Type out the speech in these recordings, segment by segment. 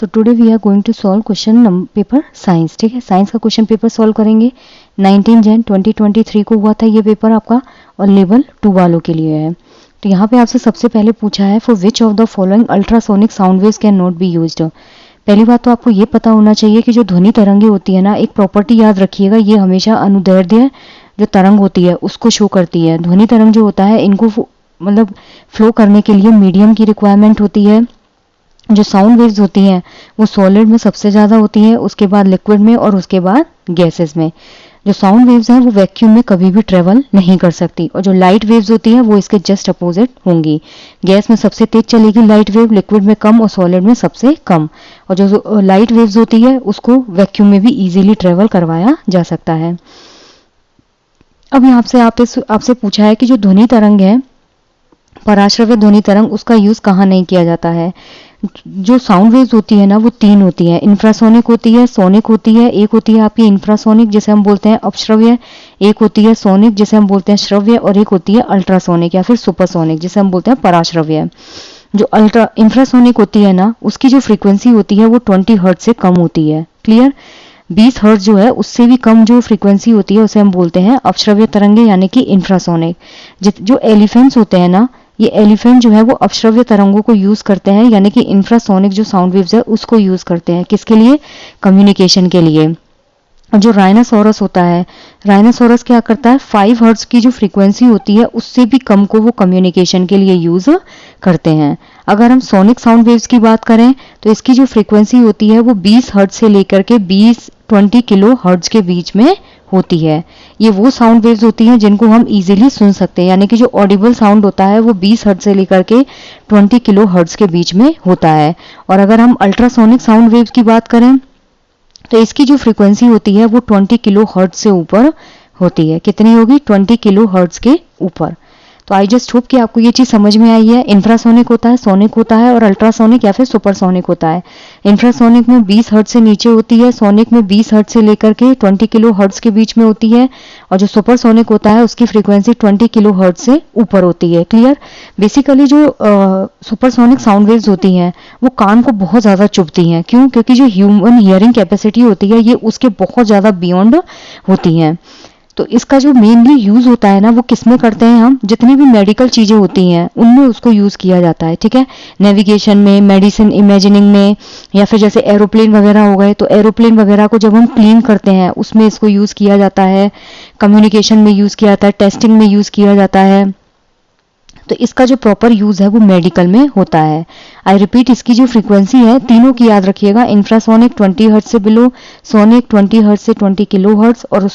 So today we are going to solve question paper science. ठीक है, science का question paper solve करेंगे। 19 जन 2023 को हुआ था ये पेपर आपका, और लेवल 2 वालों के लिए है। तो यहाँ पे आपसे सबसे पहले पूछा है for which of the following ultrasonic sound waves can not be used. पहली बात तो आपको ये पता होना चाहिए कि जो ध्वनि तरंगे होती है ना, एक प्रॉपर्टी याद रखिएगा, ये हमेशा अनुदैर्ध्य जो तरंग होती है उसको शो करती है। ध्वनि तरंग जो होता है इनको मतलब फ्लो करने के लिए मीडियम की रिक्वायरमेंट होती है। जो साउंड वेव्स होती हैं वो सॉलिड में सबसे ज़्यादा होती है, उसके बाद लिक्विड में, और उसके बाद गैसेस में। जो साउंड वेव्स हैं वो वैक्यूम में कभी भी ट्रेवल नहीं कर सकती, और जो लाइट वेव्स होती हैं वो इसके जस्ट अपोजिट होंगी। गैस में सबसे तेज चलेगी लाइट वेव, लिक्विड में कम, और सॉलिड में सबसे कम। और जो लाइट वेव्स होती है उसको वैक्यूम में भी इजीली ट्रेवल करवाया जा सकता है। अब यहाँ से आपसे पूछा है कि जो ध्वनि तरंग है, पराश्रव्य ध्वनि तरंग, उसका यूज कहाँ नहीं किया जाता है। जो साउंड वेव्स होती है ना वो 3 होती है, इंफ्रासोनिक होती है, सोनिक होती है, एक होती है आपकी इंफ्रासोनिक जिसे हम बोलते हैं अपश्रव्य, एक होती है सोनिक जिसे हम बोलते हैं श्रव्य, और एक होती है अल्ट्रासोनिक या फिर सुपरसोनिक जिसे हम बोलते हैं पराश्रव्य। जो इंफ्रासोनिक होती है ना, उसकी जो फ्रीक्वेंसी होती है वो 20 हर्ट्ज से कम होती है। क्लियर? 20 हर्ट्ज जो है उससे भी कम जो फ्रीक्वेंसी होती है उसे हम बोलते हैं अपश्रव्य तरंगे यानी कि इंफ्रासोनिक। जो एलिफेंट्स होते हैं ना, ये एलिफेंट जो है वो अपश्रव्य तरंगों को यूज करते हैं, यानी कि इंफ्रासोनिक जो साउंड वेव्स है उसको यूज करते हैं। किसके लिए? कम्युनिकेशन के लिए। जो राइनासोरस होता है, राइनासोरस क्या करता है, 5 हर्ट्ज की जो फ्रीक्वेंसी होती है उससे भी कम को वो कम्युनिकेशन के लिए यूज करते हैं। अगर हम सोनिक साउंड वेव्स की बात करें तो इसकी जो फ्रीक्वेंसी होती है वो 20 हर्ट्ज से लेकर के 20 किलो हर्ट्ज के बीच में होती है। ये वो साउंड वेव्स होती हैं जिनको हम इजीली सुन सकते हैं, यानी कि जो ऑडिबल साउंड होता है वो 20 हर्ट्ज से लेकर के 20 किलो हर्ट्ज के बीच में होता है। और अगर हम अल्ट्रासोनिक साउंड वेव्स की बात करें तो इसकी जो फ्रीक्वेंसी होती है वो 20 किलो हर्ट्ज से ऊपर होती है। कितनी होगी? 20 किलो हर्ट्ज के ऊपर। तो आई जस्ट होप कि आपको ये चीज समझ में आई है। इंफ्रासोनिक होता है, सोनिक होता है, और अल्ट्रासोनिक या फिर सुपरसोनिक होता है। इंफ्रासोनिक में 20 हर्ट्ज से नीचे होती है, सोनिक में 20 हर्ट्ज से लेकर के 20 किलो हर्ट्ज के बीच में होती है, और जो सुपरसोनिक होता है उसकी फ्रीक्वेंसी 20 किलो हर्ट्ज से ऊपर होती है। क्लियर? बेसिकली जो सुपरसोनिक साउंड वेव्स होती हैं वो कान को बहुत ज्यादा चुभती हैं। क्यों? क्योंकि जो ह्यूमन हियरिंग कैपेसिटी होती है ये उसके बहुत ज्यादा बियॉन्ड होती हैं। तो इसका जो मेनली यूज होता है ना वो किसमें करते हैं हम, जितनी भी मेडिकल चीजें होती हैं उनमें उसको यूज किया जाता है। ठीक है, नेविगेशन में, मेडिसिन इमेजिनिंग में, या फिर जैसे एरोप्लेन वगैरह हो गए तो एरोप्लेन वगैरह को जब हम क्लीन करते हैं उसमें इसको यूज किया जाता है, कम्युनिकेशन में यूज किया जाता है, टेस्टिंग में यूज किया जाता है। तो इसका जो प्रॉपर यूज है वो मेडिकल में होता है। आई रिपीट, इसकी जो फ्रीक्वेंसी है तीनों की याद रखिएगा, इंफ्रासोनिक 20 हर्ट्ज से बिलो, सोनिक 20 हर्ट्ज से 20 किलो हर्ट्ज, और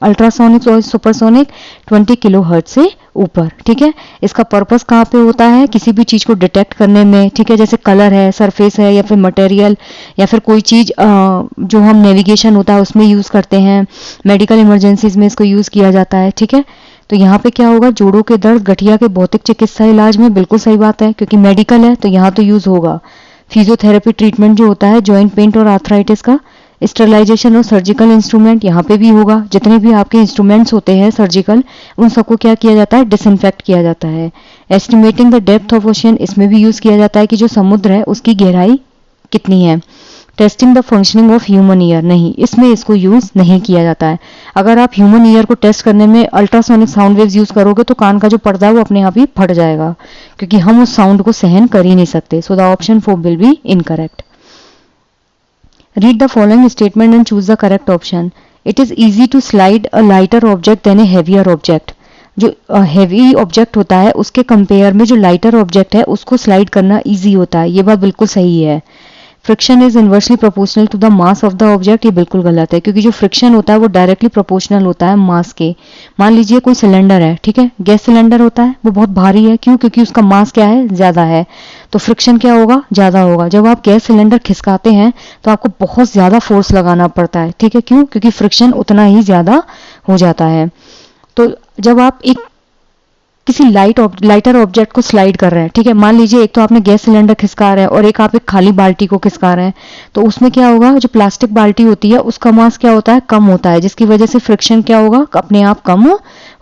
अल्ट्रासोनिक और सुपरसोनिक 20 किलो हर्ट्ज से ऊपर। ठीक है, इसका पर्पस कहाँ पे होता है? किसी भी चीज को डिटेक्ट करने में। ठीक है, जैसे कलर है, सरफेस है, या फिर मटेरियल, या फिर कोई चीज जो हम नेविगेशन होता है उसमें यूज करते हैं। मेडिकल इमरजेंसीज में इसको यूज किया जाता है। ठीक है, तो यहाँ पे क्या होगा, जोड़ों के दर्द, गठिया के भौतिक चिकित्सा इलाज में, बिल्कुल सही बात है क्योंकि मेडिकल है तो यहाँ तो यूज होगा। फिजियोथेरेपी ट्रीटमेंट जो होता है जॉइंट पेन और आर्थराइटिस का, स्टरलाइजेशन और सर्जिकल इंस्ट्रूमेंट यहाँ पे भी होगा। जितने भी आपके इंस्ट्रूमेंट्स होते हैं सर्जिकल, उन सबको क्या किया जाता है, डिसइंफेक्ट किया जाता है। Estimating the depth of ocean, इसमें भी यूज किया जाता है कि जो समुद्र है उसकी गहराई कितनी है। Testing the functioning of human ear, नहीं, इसमें इसको यूज नहीं किया जाता है। अगर आप ह्यूमन ईयर को टेस्ट करने में अल्ट्रासोनिक साउंड वेव्स यूज करोगे तो कान का जो पर्दा है वो अपने आप ही फट जाएगा, क्योंकि हम उस साउंड को सहन कर ही नहीं सकते। So the option 4 will be incorrect. Read the following statement and choose the correct option. It is easy to slide a lighter object than a heavier object. जो हैवी ऑब्जेक्ट होता है उसके कंपेयर में जो लाइटर ऑब्जेक्ट है उसको slide करना easy होता है। ये बात बिल्कुल सही है। Friction is inversely proportional to the mass of the object, ये बिल्कुल गलत है क्योंकि जो फ्रिक्शन होता है वो डायरेक्टली प्रोपोर्शनल होता है मास के। मान लीजिए कोई सिलेंडर है, ठीक है, गैस सिलेंडर होता है, वो बहुत भारी है। क्यों? क्योंकि उसका मास क्या है, ज्यादा है, तो फ्रिक्शन क्या होगा, ज्यादा होगा। जब आप गैस सिलेंडर खिसकाते हैं तो आपको बहुत ज्यादा फोर्स लगाना पड़ता है। ठीक है, क्यों? क्योंकि फ्रिक्शन उतना ही ज्यादा हो जाता है। तो जब आप एक किसी लाइटर ऑब्जेक्ट को स्लाइड कर रहे हैं, ठीक है। मान लीजिए एक तो आपने गैस सिलेंडर खिसका रहे हैं और एक आप एक खाली बाल्टी को खिसका रहे हैं, तो उसमें क्या होगा, जो प्लास्टिक बाल्टी होती है उसका मास क्या होता है, कम होता है, जिसकी वजह से फ्रिक्शन क्या होगा, अपने आप कम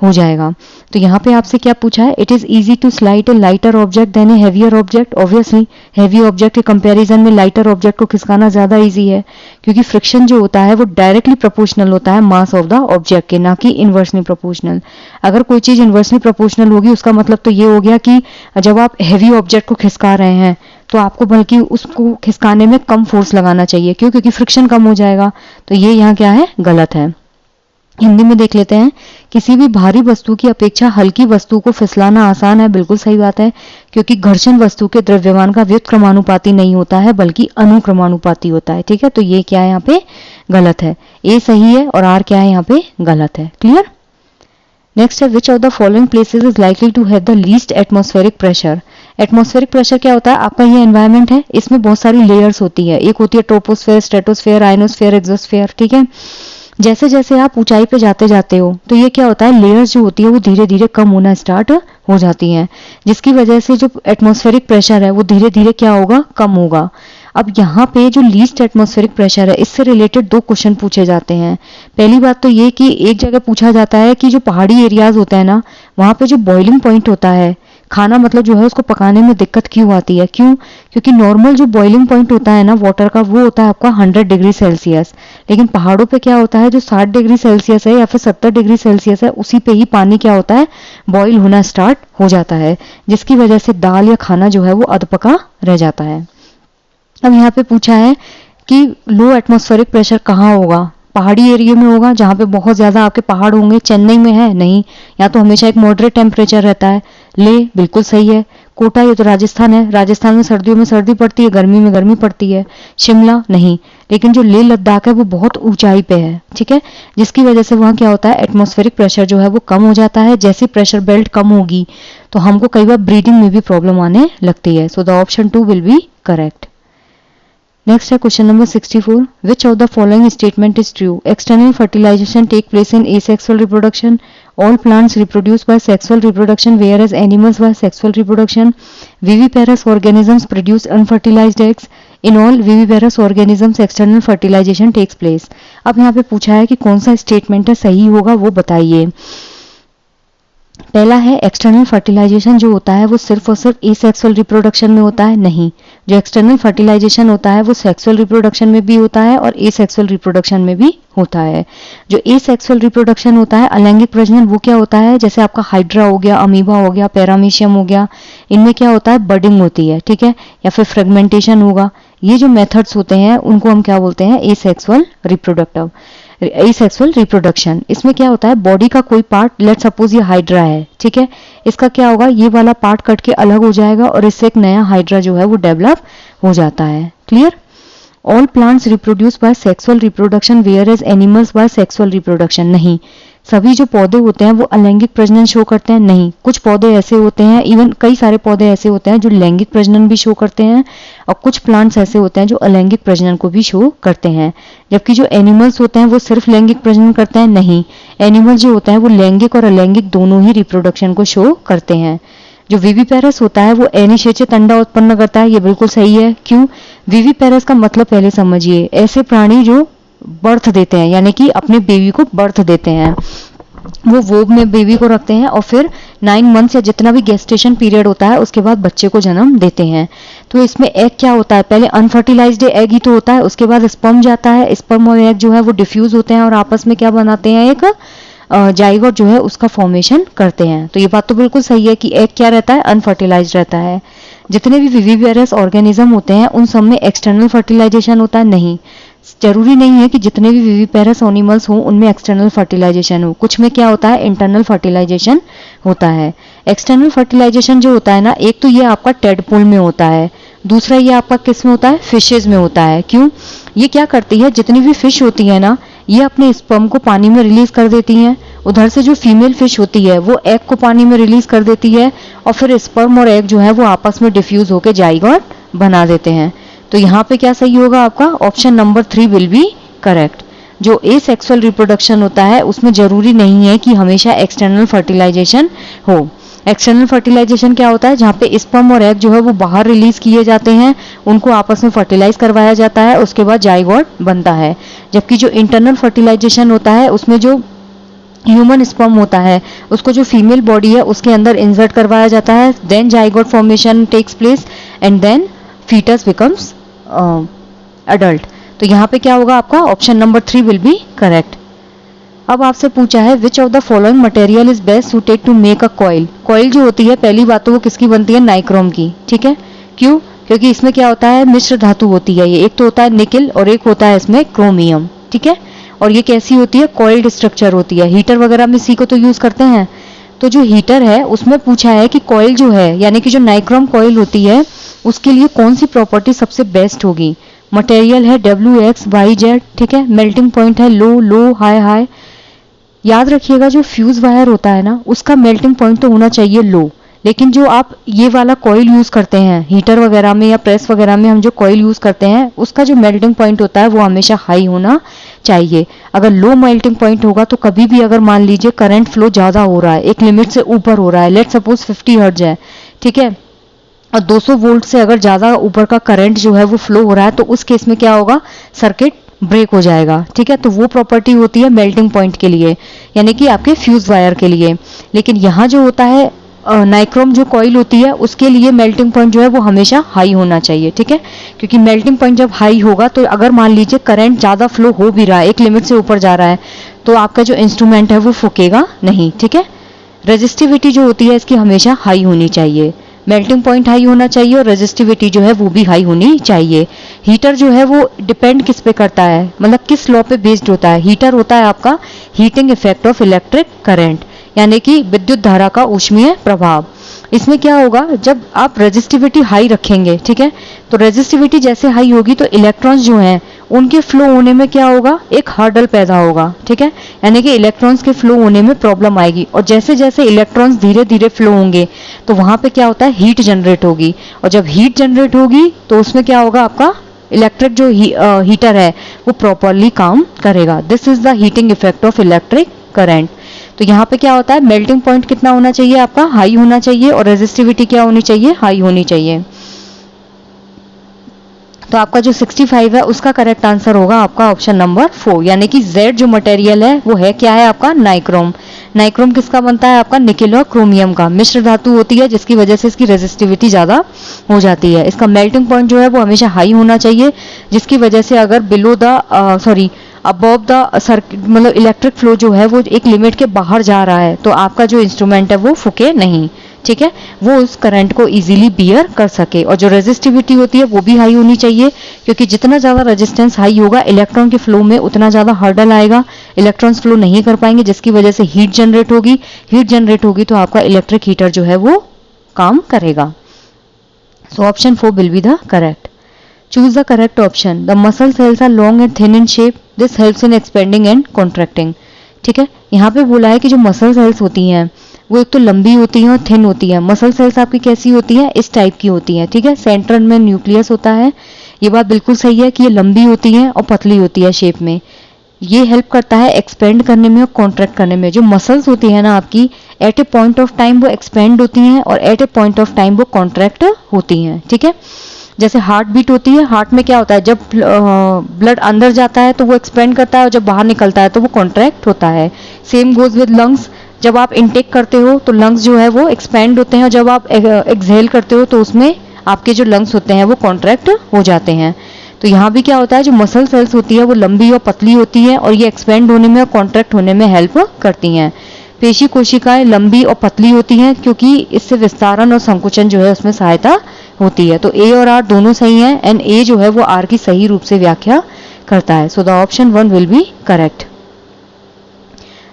हो जाएगा। तो यहाँ पे आपसे क्या पूछा है, it is easy to slide a lighter object than a heavier object. Obviously heavy object के कंपैरिजन में लाइटर ऑब्जेक्ट को खिसकाना ज्यादा इजी है, क्योंकि फ्रिक्शन जो होता है वो डायरेक्टली प्रोपोर्शनल होता है मास ऑफ द ऑब्जेक्ट के, ना कि इनवर्सली प्रोपोर्शनल। अगर कोई चीज इनवर्सली प्रोपोर्शनल होगी उसका मतलब तो ये हो गया कि जब आप हेवी ऑब्जेक्ट को खिसका रहे हैं तो आपको बल्कि उसको खिसकाने में कम फोर्स लगाना चाहिए, क्यों, क्योंकि फ्रिक्शन कम हो जाएगा। तो ये यहाँ क्या है, गलत है। हिंदी में देख लेते हैं, किसी भी भारी वस्तु की अपेक्षा हल्की वस्तु को फिसलाना आसान है। बिल्कुल सही बात है, क्योंकि घर्षण वस्तु के द्रव्यमान का व्युत्क्रमानुपाती नहीं होता है बल्कि अनुक्रमानुपाती होता है, ठीक है। तो ये क्या है, यहाँ पे गलत है। ए सही है और आर क्या है, यहाँ पे गलत है। क्लियर। नेक्स्ट है, which of the following places is likely to have the least atmospheric pressure. Atmospheric pressure क्या होता है, आपका ये एनवायरनमेंट है, इसमें बहुत सारी लेयर्स होती है। एक होती है ट्रोपोस्फेयर, स्ट्रेटोस्फेयर, आयनोस्फेयर, एक्सोस्फेयर, ठीक है। जैसे जैसे आप ऊंचाई पे जाते जाते हो तो ये क्या होता है, लेयर्स जो होती है वो धीरे धीरे कम होना स्टार्ट हो जाती हैं, जिसकी वजह से जो एटमॉस्फेरिक प्रेशर है वो धीरे धीरे क्या होगा, कम होगा। अब यहाँ पे जो लीस्ट एटमॉस्फेरिक प्रेशर है इससे रिलेटेड 2 क्वेश्चन पूछे जाते हैं। पहली बात तो ये कि एक जगह पूछा जाता है कि जो पहाड़ी एरियाज होते हैं ना, वहां पे जो बॉइलिंग पॉइंट होता है, खाना मतलब जो है उसको पकाने में दिक्कत क्यों आती है, क्यों, क्योंकि नॉर्मल जो बॉइलिंग पॉइंट होता है ना वाटर का, वो होता है आपका 100 डिग्री सेल्सियस। लेकिन पहाड़ों पे क्या होता है, जो 60 डिग्री सेल्सियस है या फिर 70 डिग्री सेल्सियस है, उसी पे ही पानी क्या होता है, बॉइल होना स्टार्ट हो जाता है, जिसकी वजह से दाल या खाना जो है वो अधपका रह जाता है। अब यहाँ पे पूछा है कि लो एटमॉस्फेरिक प्रेशर कहाँ होगा, पहाड़ी एरिया में होगा जहाँ पे बहुत ज्यादा आपके पहाड़ होंगे। चेन्नई में है नहीं, यहाँ तो हमेशा एक मॉडरेट टेम्परेचर रहता है। ले बिल्कुल सही है। कोटा ये तो राजस्थान है, राजस्थान में सर्दियों में सर्दी पड़ती है, गर्मी में गर्मी पड़ती है। शिमला नहीं, लेकिन जो लेह लद्दाख है वो बहुत ऊंचाई पे है, ठीक है, जिसकी वजह से वहाँ क्या होता है, एटमॉस्फेरिक प्रेशर जो है वो कम हो जाता है। जैसे प्रेशर बेल्ट कम होगी तो हमको कई बार ब्रीदिंग में भी प्रॉब्लम आने लगती है। So the option 2 will be correct. Next है question number 64, which of the following statement is true. External fertilisation take place in asexual reproduction. All plants reproduce by sexual reproduction, whereas animals by sexual reproduction. Viviparous organisms produce unfertilized eggs. In all viviparous organisms, external fertilization takes place. अब यहाँ पे पूछा है कि कौन सा statement है सही होगा, वो बताइए। पहला है, एक्सटर्नल फर्टिलाइजेशन जो होता है वो सिर्फ और सिर्फ एसेक्सुअल रिप्रोडक्शन में होता है। नहीं, जो एक्सटर्नल फर्टिलाइजेशन होता है वो सेक्सुअल रिप्रोडक्शन में भी होता है और एसेक्सुअल रिप्रोडक्शन में भी होता है। जो एसेक्सुअल रिप्रोडक्शन होता है, अलैंगिक प्रजनन, वो क्या होता है, जैसे आपका हाइड्रा हो गया, अमीबा हो गया, पैरामीशियम हो गया, इनमें क्या होता है, बडिंग होती है, ठीक है, या फिर फ्रेगमेंटेशन होगा। ये जो मेथड्स होते हैं उनको हम क्या बोलते हैं, एसेक्सुअल रिप्रोडक्शन। इसमें क्या होता है, बॉडी का कोई पार्ट, लेट सपोज ये हाइड्रा है, ठीक है, इसका क्या होगा, ये वाला पार्ट कट के अलग हो जाएगा और इससे एक नया हाइड्रा जो है वो डेवलप हो जाता है। Clear. All plants reproduce by sexual reproduction whereas animals by sexual reproduction. नहीं, सभी जो पौधे होते हैं वो अलैंगिक प्रजनन शो करते हैं। नहीं, कुछ पौधे ऐसे होते हैं, इवन कई सारे पौधे ऐसे होते हैं जो लैंगिक प्रजनन भी शो करते हैं, और कुछ प्लांट्स ऐसे होते हैं जो अलैंगिक प्रजनन को भी शो करते हैं। जबकि जो एनिमल्स होते हैं वो सिर्फ लैंगिक प्रजनन करते हैं। नहीं, एनिमल जो होता है वो लैंगिक और अलैंगिक दोनों ही रिप्रोडक्शन को शो करते हैं। जो विविपेरस होता है वो अनिषेचित अंडा उत्पन्न करता है, ये बिल्कुल सही है। क्यों, विविपेरस का मतलब पहले समझिए, ऐसे प्राणी जो बर्थ देते हैं, यानी कि अपने बेबी को बर्थ देते हैं, वो वोब में बेबी को रखते हैं और फिर 9 मंथ्स या जितना भी गेस्टेशन पीरियड होता है उसके बाद बच्चे को जन्म देते हैं। तो इसमें एग क्या होता है, पहले अनफर्टिलाइज्ड एग ही तो होता है, उसके बाद स्पर्म जाता है, स्पर्म और एग जो है वो डिफ्यूज होते हैं और आपस में क्या बनाते हैं, एक जाइगोट जो है उसका फॉर्मेशन करते हैं। तो ये बात तो बिल्कुल सही है कि एग क्या रहता है, अनफर्टिलाइज्ड रहता है। जितने भी विविपेरस ऑर्गेनिज्म होते हैं उन सब में एक्सटर्नल फर्टिलाइजेशन होता है। नहीं, जरूरी नहीं है कि जितने भी विविपेरस एनिमल्स हों उनमें एक्सटर्नल फर्टिलाइजेशन हो, कुछ में क्या होता है, इंटरनल फर्टिलाइजेशन होता है। एक्सटर्नल फर्टिलाइजेशन जो होता है ना, एक तो ये आपका टेडपोल में होता है, दूसरा ये आपका किस में होता है, फिशेज में होता है। क्यों, ये क्या करती है, जितनी भी फिश होती है ना, ये अपने स्पर्म को पानी में रिलीज कर देती हैं, उधर से जो फीमेल फिश होती है वो एग को पानी में रिलीज कर देती है और फिर स्पर्म और एग जो है वो आपस में डिफ्यूज होकर जाइगोट बना देते हैं। तो यहाँ पे क्या सही होगा आपका, option number 3 will be correct. जो एसेक्सुअल रिप्रोडक्शन होता है उसमें जरूरी नहीं है कि हमेशा एक्सटर्नल फर्टिलाइजेशन हो। एक्सटर्नल फर्टिलाइजेशन क्या होता है, जहाँ पे स्पर्म और एग जो है वो बाहर रिलीज किए जाते हैं, उनको आपस में फर्टिलाइज करवाया जाता है, उसके बाद जाइगोट बनता है। जबकि जो इंटरनल फर्टिलाइजेशन होता है उसमें जो ह्यूमन स्पर्म होता है उसको जो फीमेल बॉडी है उसके अंदर इंसर्ट करवाया जाता है, then zygote formation takes place and then foetus becomes adult. तो यहाँ पे क्या होगा आपका option number 3 will be correct. अब आपसे पूछा है which of the following material is best suited to make a coil. Coil जो होती है पहली बात तो वो किसकी बनती है, नाइक्रोम की, ठीक है। क्यों, क्योंकि इसमें क्या होता है, मिश्र धातु होती है ये, एक तो होता है निकिल और एक होता है इसमें क्रोमियम, ठीक है। और ये कैसी होती है, कॉइल्ड स्ट्रक्चर होती है। हीटर वगैरह में सी को तो यूज करते हैं, तो जो हीटर है उसमें पूछा है कि कॉइल जो है यानी कि जो नाइक्रोम कॉइल होती है उसके लिए कौन सी प्रॉपर्टी सबसे बेस्ट होगी। मटेरियल है WX YZ, ठीक है। मेल्टिंग पॉइंट है लो लो हाई हाई। याद रखिएगा जो फ्यूज वायर होता है ना उसका मेल्टिंग पॉइंट तो होना चाहिए लो, लेकिन जो आप ये वाला कॉइल यूज करते हैं हीटर वगैरह में या प्रेस वगैरह में हम जो कॉइल यूज करते हैं उसका जो मेल्टिंग पॉइंट होता है वो हमेशा हाई होना चाहिए। अगर लो मेल्टिंग पॉइंट होगा तो कभी भी अगर मान लीजिए करंट फ्लो ज्यादा हो रहा है, एक लिमिट से ऊपर हो रहा है, लेट सपोज 50 हर्ट्ज है, ठीक है, और 200 वोल्ट से अगर ज्यादा ऊपर का करंट जो है वो फ्लो हो रहा है तो उस केस में क्या होगा, सर्किट ब्रेक हो जाएगा, ठीक है। तो वो प्रॉपर्टी होती है मेल्टिंग पॉइंट के लिए, यानी कि आपके फ्यूज वायर के लिए। लेकिन यहाँ जो होता है नाइक्रोम जो कॉइल होती है उसके लिए मेल्टिंग पॉइंट जो है वो हमेशा हाई होना चाहिए, ठीक है। क्योंकि मेल्टिंग पॉइंट जब हाई होगा तो अगर मान लीजिए करंट ज़्यादा फ्लो हो भी रहा है, एक लिमिट से ऊपर जा रहा है, तो आपका जो इंस्ट्रूमेंट है वो फूकेगा नहीं, ठीक है। रेजिस्टिविटी जो होती है इसकी हमेशा हाई होनी चाहिए, मेल्टिंग पॉइंट हाई होना चाहिए और रेजिस्टिविटी जो है वो भी हाई होनी चाहिए। हीटर जो है वो डिपेंड किस पे करता है, मतलब किस लॉ पे बेस्ड होता है। हीटर होता है आपका heating effect of electric current, यानी कि विद्युत धारा का ऊष्मीय प्रभाव। इसमें क्या होगा, जब आप रेजिस्टिविटी हाई रखेंगे, ठीक है, तो रेजिस्टिविटी जैसे हाई होगी तो इलेक्ट्रॉन्स जो हैं उनके फ्लो होने में क्या होगा, एक हर्डल पैदा होगा, ठीक है, यानी कि इलेक्ट्रॉन्स के फ्लो होने में प्रॉब्लम आएगी। और जैसे जैसे इलेक्ट्रॉन्स धीरे धीरे फ्लो होंगे तो वहां पे क्या होता है, हीट जनरेट होगी, और जब हीट जनरेट होगी तो उसमें क्या होगा, आपका इलेक्ट्रिक जो हीटर है वो प्रॉपरली काम करेगा। This is the heating effect of electric current. तो यहाँ पे क्या होता है, मेल्टिंग पॉइंट कितना होना चाहिए, आपका हाई होना चाहिए, और रेजिस्टिविटी क्या होनी चाहिए, हाई होनी चाहिए। तो आपका जो 65 है उसका करेक्ट आंसर होगा आपका ऑप्शन नंबर 4, यानी कि Z जो मटेरियल है वो है क्या है आपका, नाइक्रोम। नाइक्रोम किसका बनता है, आपका निकेल और क्रोमियम का मिश्र धातु होती है, जिसकी वजह से इसकी रेजिस्टिविटी ज्यादा हो जाती है। इसका मेल्टिंग पॉइंट जो है वो हमेशा हाई होना चाहिए, जिसकी वजह से अगर below the above the circuit, मतलब इलेक्ट्रिक फ्लो जो है वो एक लिमिट के बाहर जा रहा है तो आपका जो इंस्ट्रूमेंट है वो फूके नहीं, ठीक है, वो उस करंट को इजीली बियर कर सके। और जो रेजिस्टिविटी होती है वो भी हाई होनी चाहिए, क्योंकि जितना ज्यादा रेजिस्टेंस हाई होगा इलेक्ट्रॉन के फ्लो में उतना ज्यादा हर्डल आएगा, इलेक्ट्रॉन्स फ्लो नहीं कर पाएंगे, जिसकी वजह से हीट जनरेट होगी। हीट जनरेट होगी तो आपका इलेक्ट्रिक हीटर जो है वो काम करेगा। So option 4 will be the correct. Choose the correct option. The muscle cells are long and thin in shape. This helps in expanding and contracting. ठीक है, यहाँ पे बोला है कि जो मसल सेल्स होती हैं वो एक तो लंबी होती हैं और थिन होती हैं। मसल सेल्स आपकी कैसी होती हैं, इस टाइप की होती हैं, ठीक है। सेंटर में न्यूक्लियस होता है, ये बात बिल्कुल सही है कि ये लंबी होती हैं और पतली होती है शेप में। ये हेल्प करता है एक्सपेंड करने में और कॉन्ट्रैक्ट करने में। जो मसल्स होती है ना आपकी, at a point of time वो एक्सपेंड होती हैं और at a point of time वो कॉन्ट्रैक्ट होती हैं, ठीक है। जैसे हार्ट बीट होती है, हार्ट में क्या होता है, जब ब्लड अंदर जाता है तो वो एक्सपेंड करता है और जब बाहर निकलता है तो वो कॉन्ट्रैक्ट होता है। सेम गोज विद लंग्स, जब आप इनटेक करते हो तो लंग्स जो है वो एक्सपेंड होते हैं और जब आप एक्सहेल करते हो तो उसमें आपके जो लंग्स होते हैं वो कॉन्ट्रैक्ट हो जाते हैं। तो यहाँ भी क्या होता है, जो मसल सेल्स होती है वो लंबी और पतली होती है और ये एक्सपेंड होने में और कॉन्ट्रैक्ट होने में हेल्प करती हैं। पेशी कोशिकाएं लंबी और पतली होती हैं क्योंकि इससे विस्तारण और संकुचन जो है उसमें सहायता होती है। तो ए और आर दोनों सही हैं एंड ए जो है वो आर की सही रूप से व्याख्या करता है। So the option 1 will be correct.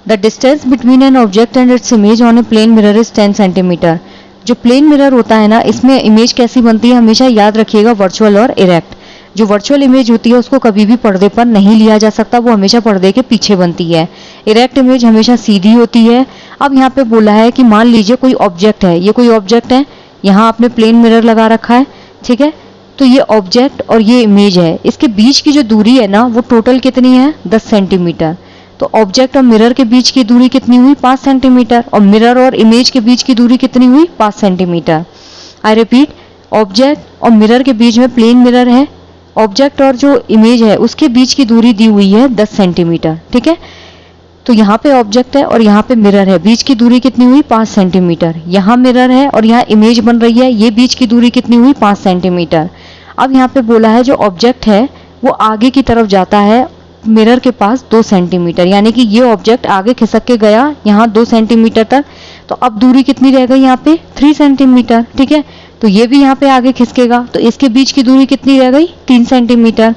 The distance between an object and its image on a plane mirror is 10 centimetre. जो प्लेन मिरर होता है ना, इसमें इमेज कैसी बनती है, हमेशा याद रखिएगा वर्चुअल और इरेक्ट। जो वर्चुअल इमेज होती है उसको कभी भी पर्दे पर नहीं लिया जा सकता, वो हमेशा पर्दे के पीछे बनती है। इरेक्ट इमेज हमेशा सीधी होती है। अब यहाँ पे बोला है कि मान लीजिए कोई ऑब्जेक्ट है, ये कोई ऑब्जेक्ट है, यहाँ आपने प्लेन मिरर लगा रखा है, ठीक है, तो ये ऑब्जेक्ट और ये इमेज है, इसके बीच की जो दूरी है ना वो टोटल कितनी है, 10 सेंटीमीटर। तो ऑब्जेक्ट और मिरर के बीच की दूरी कितनी हुई 5 सेंटीमीटर, और मिरर और इमेज के बीच की दूरी कितनी हुई 5 सेंटीमीटर। आई रिपीट, ऑब्जेक्ट और मिरर के बीच में प्लेन मिरर है, ऑब्जेक्ट और जो इमेज है उसके बीच की दूरी दी हुई है 10 सेंटीमीटर। ठीक है, तो यहाँ पे ऑब्जेक्ट है और यहाँ पे मिरर है, बीच की दूरी कितनी हुई 5 सेंटीमीटर। यहाँ मिरर है और यहाँ इमेज बन रही है, ये बीच की दूरी कितनी हुई 5 सेंटीमीटर। अब यहाँ पे बोला है जो ऑब्जेक्ट है वो आगे की तरफ जाता है मिरर के पास 2 सेंटीमीटर, यानी कि ये ऑब्जेक्ट आगे खिसक के गया यहाँ 2 सेंटीमीटर तक, तो अब दूरी कितनी रह गई यहाँ पे 3 सेंटीमीटर। ठीक है, तो ये भी यहाँ पे आगे खिसकेगा, तो इसके बीच की दूरी कितनी रह गई 3 सेंटीमीटर।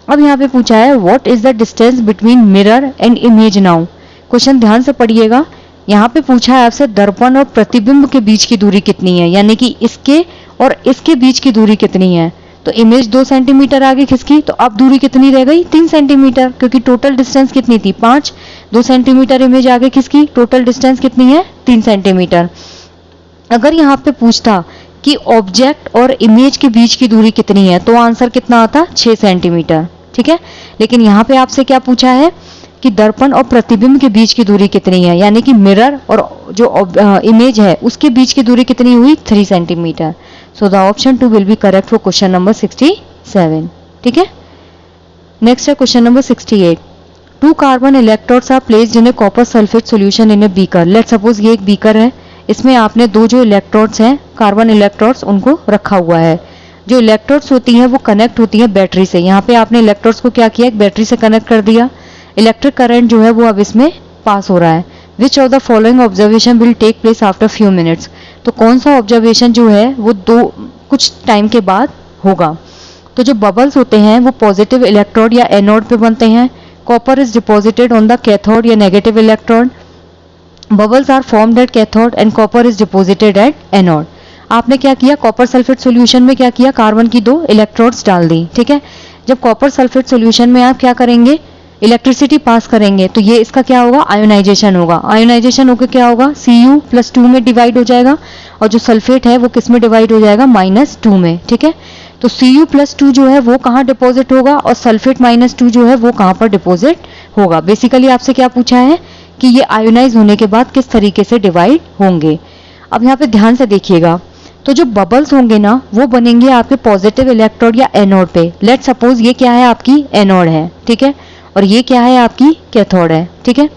अब यहाँ पे पूछा है what is the distance between mirror and image now. Question ध्यान से पढ़िएगा, यहाँ पे पूछा है आपसे दर्पण और प्रतिबिंब के बीच की दूरी कितनी है, यानी कि इसके और इसके बीच की दूरी कितनी है। तो इमेज 2 सेंटीमीटर आगे खिसकी, तो अब दूरी कितनी रह गई 3 सेंटीमीटर, क्योंकि टोटल डिस्टेंस कितनी थी 5, 2 सेंटीमीटर इमेज आगे खिसकी, टोटल डिस्टेंस कितनी है 3 सेंटीमीटर। अगर यहाँ पे पूछता कि ऑब्जेक्ट और इमेज के बीच की दूरी कितनी है तो आंसर कितना आता 6 सेंटीमीटर। ठीक है, लेकिन यहाँ पे आपसे क्या पूछा है कि दर्पण और प्रतिबिंब के बीच की दूरी कितनी है, यानी कि मिरर और जो इमेज है उसके बीच की दूरी कितनी हुई 3 centimetre. So the option 2 will be correct for question number 67। ठीक है, नेक्स्ट है question number 68। 2 carbon electrodes are placed in a copper sulphate solution in a beaker. Let suppose ये एक बीकर है, इसमें आपने 2 जो इलेक्ट्रोड्स हैं कार्बन इलेक्ट्रोड्स उनको रखा हुआ है। जो इलेक्ट्रोड्स होती हैं वो कनेक्ट होती हैं बैटरी से। यहाँ पे आपने इलेक्ट्रोड्स को क्या किया, एक बैटरी से कनेक्ट कर दिया, इलेक्ट्रिक करंट जो है वो अब इसमें पास हो रहा है। Which of the following observation will take place after few minutes. तो कौन सा ऑब्जर्वेशन जो है वो कुछ टाइम के बाद होगा। तो जो बबल्स होते हैं वो पॉजिटिव इलेक्ट्रोड या एनोड पे बनते हैं। Copper is deposited on the cathode या negative electrode. Bubbles are formed at cathode and copper is deposited at anode. आपने क्या किया, कॉपर सल्फेट सॉल्यूशन में क्या किया, कार्बन की 2 इलेक्ट्रोड्स डाल दी। ठीक है, जब कॉपर सल्फेट सॉल्यूशन में आप क्या करेंगे, इलेक्ट्रिसिटी पास करेंगे, तो ये इसका क्या होगा, आयोनाइजेशन होगा। आयोनाइजेशन होकर क्या होगा, Cu+2 में डिवाइड हो जाएगा, और जो सल्फेट है वो किस में डिवाइड हो जाएगा, -2 में। ठीक है, तो Cu+2 जो है वो कहाँ डिपॉजिट होगा और सल्फेट -2 जो है वो कहाँ पर डिपॉजिट होगा। बेसिकली आपसे क्या पूछा है कि ये आयोनाइज होने के बाद किस तरीके से डिवाइड होंगे। अब यहाँ पे ध्यान से देखिएगा, तो जो बबल्स होंगे ना वो बनेंगे आपके पॉजिटिव इलेक्ट्रोड या एनोड पे। लेट सपोज ये क्या है, आपकी एनोड है। ठीक है, और ये क्या है, आपकी कैथोड है। ठीक है,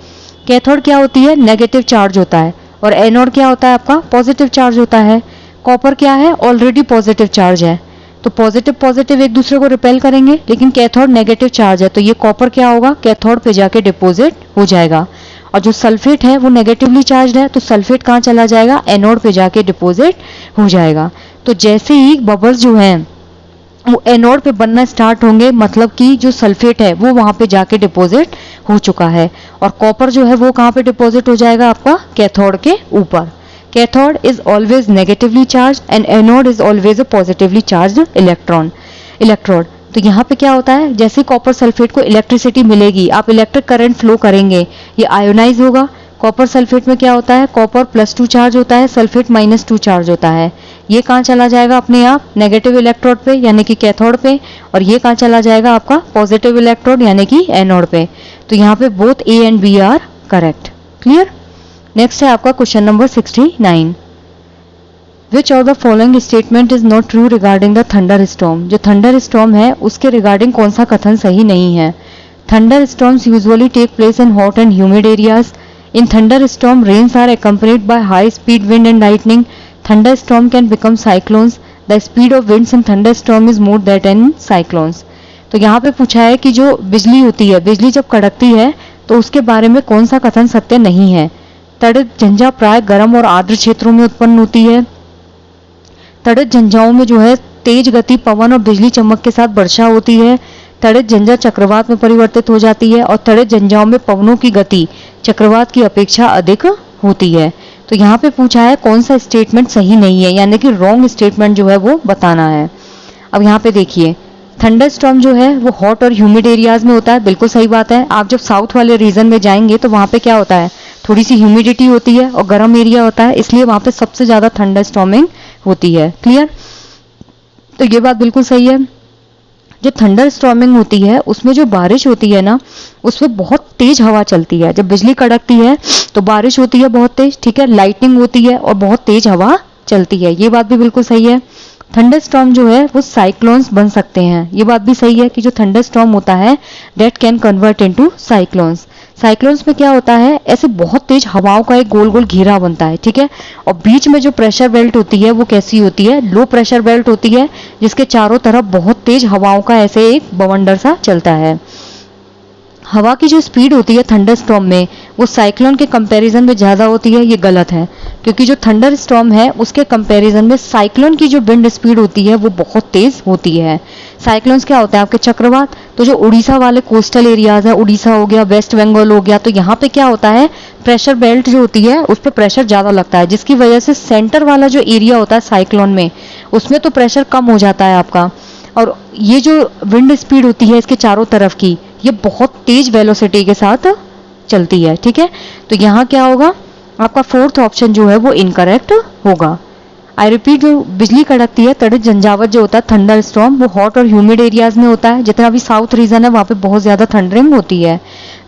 कैथोड क्या होती है, नेगेटिव चार्ज होता है, और एनोड क्या होता है, आपका पॉजिटिव चार्ज होता है। कॉपर क्या है, ऑलरेडी पॉजिटिव चार्ज है, तो पॉजिटिव पॉजिटिव एक दूसरे को रिपेल करेंगे, लेकिन कैथोड नेगेटिव चार्ज है, तो ये कॉपर क्या होगा, कैथोड पे जाके डिपोजिट हो जाएगा। और जो सल्फेट है वो नेगेटिवली चार्ज है, तो सल्फेट कहाँ चला जाएगा, एनोड पे जाके डिपोजिट हो जाएगा। तो जैसे ही बबल्स जो हैं वो एनोड पे बनना स्टार्ट होंगे, मतलब कि जो सल्फेट है वो वहां पे जाके डिपॉजिट हो चुका है, और कॉपर जो है वो कहाँ पे डिपॉजिट हो जाएगा, आपका कैथोड के ऊपर। Cathode is always negatively charge and anode is always a positively charge electrode. तो यहाँ पे क्या होता है, जैसे कॉपर सल्फेट को इलेक्ट्रिसिटी मिलेगी, आप इलेक्ट्रिक करंट फ्लो करेंगे, ये आयोनाइज होगा। कॉपर सल्फेट में क्या होता है, कॉपर +2 चार्ज होता है, सल्फेट -2 चार्ज होता है। ये कहाँ चला जाएगा अपने आप, नेगेटिव इलेक्ट्रोड पे यानी कि कैथोड पे, और ये कहाँ चला जाएगा आपका पॉजिटिव इलेक्ट्रोड यानी कि एनोड पे। तो यहाँ पे both A and B are correct. Clear. Next है आपका question number 69। Which of the following statement is not true regarding the thunderstorm. जो थंडर स्टॉर्म है उसके रिगार्डिंग कौन सा कथन सही नहीं है। Thunderstorms usually take place in hot and humid areas. In thunderstorm, rains are accompanied by high-speed wind and lightning. Thunderstorm can become cyclones. The speed of winds in thunderstorm is more than in cyclones. तो यहाँ पे पूछा है कि जो बिजली होती है, बिजली जब कड़कती है तो उसके बारे में कौन सा कथन सत्य नहीं है। तड़ित झंझा प्राय गर्म और आर्द्र क्षेत्रों में उत्पन्न होती है। तड़ित झंझाओं में जो है तेज गति पवन और बिजली चमक के साथ वर्षा होती है। तड़ित झंझा चक्रवात में परिवर्तित हो जाती है, और तड़ित झंझाओं में पवनों की गति चक्रवात की अपेक्षा अधिक होती है। तो यहाँ पे पूछा है कौन सा स्टेटमेंट सही नहीं है, यानी कि रॉन्ग स्टेटमेंट जो है वो बताना है। अब यहाँ पे देखिए, थंडरस्टॉर्म जो है वो हॉट और ह्यूमिड एरियाज में होता है, बिल्कुल सही बात है। आप जब साउथ वाले रीजन में जाएंगे तो वहाँ पे क्या होता है, थोड़ी सी ह्यूमिडिटी होती है और गर्म एरिया होता है, इसलिए वहाँ पे सबसे ज्यादा थंडरस्टॉर्मिंग होती है। क्लियर। तो ये बात बिल्कुल सही है। जो थंडर स्टॉर्मिंग होती है उसमें जो बारिश होती है ना, उसमें बहुत तेज हवा चलती है। जब बिजली कड़कती है तो बारिश होती है बहुत तेज, ठीक है, लाइटनिंग होती है और बहुत तेज हवा चलती है। ये बात भी बिल्कुल सही है। थंडर स्टॉर्म जो है वो साइक्लोन्स बन सकते हैं। ये बात भी सही है कि जो थंडर स्टॉर्म होता है that can convert into cyclones. Cyclones में क्या होता है, ऐसे बहुत तेज हवाओं का एक गोल गोल घेरा बनता है, ठीक है, और बीच में जो प्रेशर बेल्ट होती है वो कैसी होती है, लो प्रेशर बेल्ट होती है, जिसके चारों तरफ बहुत तेज हवाओं का ऐसे एक बवंडर सा चलता है। हवा की जो स्पीड होती है थंडर स्टॉर्म में वो साइक्लोन के कंपैरिजन में ज़्यादा होती है। ये गलत है, क्योंकि जो थंडर स्टॉर्म है उसके कंपैरिजन में साइक्लोन की जो विंड स्पीड होती है वो बहुत तेज होती है। साइक्लोन्स क्या होता है आपके चक्रवात, तो जो उड़ीसा वाले कोस्टल एरियाज है, उड़ीसा हो गया, वेस्ट बंगाल हो गया, तो यहाँ पे क्या होता है, प्रेशर बेल्ट जो होती है उस पर प्रेशर ज़्यादा लगता है, जिसकी वजह से सेंटर वाला जो एरिया होता है साइक्लोन में उसमें तो प्रेशर कम हो जाता है आपका, और ये जो विंड स्पीड होती है इसके चारों तरफ की ये बहुत तेज वेलोसिटी के साथ चलती है, ठीक है। तो यहाँ क्या होगा, आपका फोर्थ ऑप्शन जो है वो इनकरेक्ट होगा। आई रिपीट, जो बिजली कड़कती है तड़ित झंझावात जो होता है थंडर स्टॉर्म वो हॉट और ह्यूमिड एरियाज में होता है। जितना भी साउथ रीजन है वहाँ पे बहुत ज़्यादा थंडरिंग होती है।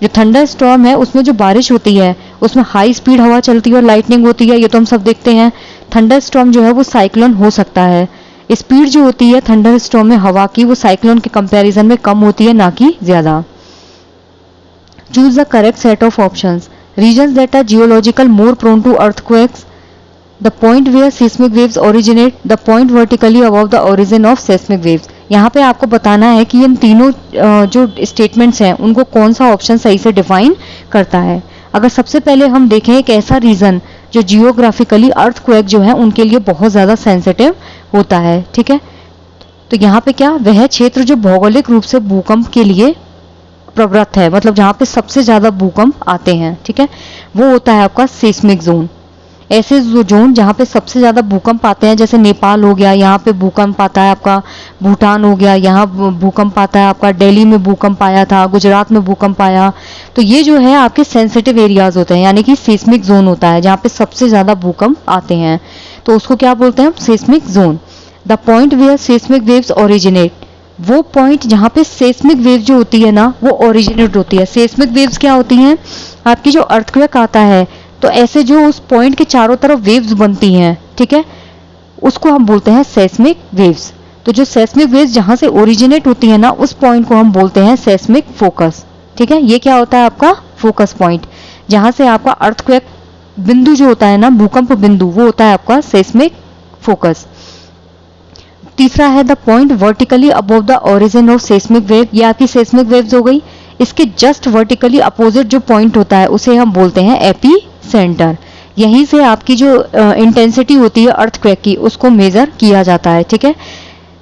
जो थंडर स्टॉर्म है उसमें जो बारिश होती है उसमें हाई स्पीड हवा चलती है और लाइटनिंग होती है, ये तो हम सब देखते हैं। थंडर स्टॉर्म जो है वो साइक्लोन हो सकता है। स्पीड जो होती है थंडर स्टॉर्म में हवा की वो साइक्लोन के कंपैरिजन में कम होती है, ना कि ज्यादा। Choose the correct set of options. Regions that are geological more prone to earthquakes, the point where seismic waves originate, the point vertically above the origin of seismic waves। यहाँ पे आपको बताना है कि इन तीनों जो स्टेटमेंट्स हैं उनको कौन सा ऑप्शन सही से डिफाइन करता है। अगर सबसे पहले हम देखें एक ऐसा रीजन जो जियोग्राफिकली अर्थक्वेक जो है उनके लिए बहुत ज़्यादा सेंसिटिव होता है, ठीक है, तो यहाँ पे क्या, वह क्षेत्र जो भौगोलिक रूप से भूकंप के लिए प्रवृत्त है, मतलब जहाँ पे सबसे ज़्यादा भूकंप आते हैं, ठीक है, वो होता है आपका सेस्मिक जोन। ऐसे जोन जहाँ पे सबसे ज़्यादा भूकंप आते हैं, जैसे नेपाल हो गया, यहाँ पे भूकंप आता है आपका, भूटान हो गया, यहाँ भूकंप आता है आपका, दिल्ली में भूकंप आया था, गुजरात में भूकंप आया, तो ये जो है आपके सेंसिटिव एरियाज होते हैं, यानी कि सेस्मिक जोन होता है जहाँ पे सबसे ज़्यादा भूकंप आते हैं, तो उसको क्या बोलते हैं, seismic zone. The point where seismic waves originate, वो पॉइंट जहाँ पे सेस्मिक वेव जो होती है ना वो ओरिजिनेट होती है। सेस्मिक वेव्स क्या होती हैं, आपकी जो अर्थक्वेक आता है तो ऐसे जो उस पॉइंट के चारों तरफ वेव्स बनती हैं, ठीक है, उसको हम बोलते हैं सेस्मिक वेव्स। तो जो सेस्मिक वेव्स जहां से ओरिजिनेट होती है ना उस पॉइंट को हम बोलते हैं सेस्मिक फोकस, ठीक है। ये क्या होता है आपका फोकस पॉइंट, जहां से आपका अर्थक्वेक बिंदु जो होता है ना, भूकंप बिंदु, वो होता है आपका सेस्मिक फोकस। तीसरा है the point vertically above the origin of seismic wave, ये आपकी सेस्मिक वेव्स हो गई। इसके जस्ट वर्टिकली अपोजिट जो पॉइंट होता है उसे हम बोलते हैं एपी सेंटर। यहीं से आपकी जो इंटेंसिटी होती है अर्थक्वेक की उसको मेजर किया जाता है, ठीक है।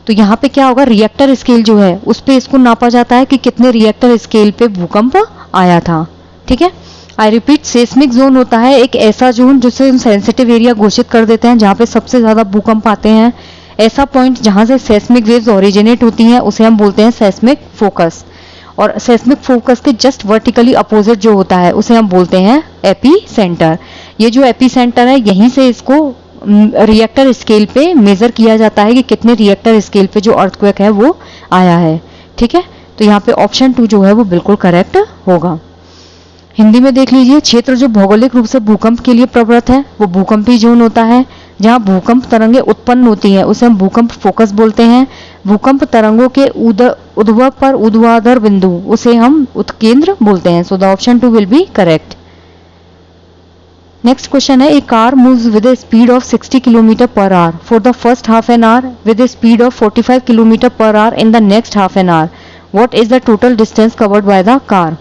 तो यहाँ पे क्या होगा, रिएक्टर स्केल जो है उस पे इसको नापा जाता है कि कितने रिएक्टर स्केल पे भूकंप आया था, ठीक है। आई रिपीट, सेस्मिक जोन होता है एक ऐसा जोन जिसे हम सेंसिटिव एरिया घोषित कर देते हैं जहाँ पे सबसे ज्यादा भूकंप आते हैं। ऐसा पॉइंट जहां से सेस्मिक वेव्स ओरिजिनेट होती हैं उसे हम बोलते हैं सेस्मिक फोकस, और सेस्मिक फोकस के जस्ट वर्टिकली अपोजिट जो होता है उसे हम बोलते हैं एपी सेंटर। ये जो एपी सेंटर है यहीं से इसको रिएक्टर स्केल पे मेजर किया जाता है कि कितने रिएक्टर स्केल पे जो अर्थक्वेक है वो आया है, ठीक है। तो यहाँ पे ऑप्शन 2 जो है वो बिल्कुल करेक्ट होगा। हिंदी में देख लीजिए, क्षेत्र जो भौगोलिक रूप से भूकंप के लिए प्रवृत्त है वो भूकंपी जोन होता है। जहाँ भूकंप तरंगें उत्पन्न होती है उसे हम भूकंप फोकस बोलते हैं। भूकंप तरंगों के उद्भव पर ऊर्ध्वाधर बिंदु उसे हम उत्केंद्र बोलते हैं। So the option 2 will be correct. Next question है, a car moves with a speed of 60 kilometre per hour for the first half an hour with a speed of 45 kilometre per hour in the next half an hour, what is the total distance covered by the car.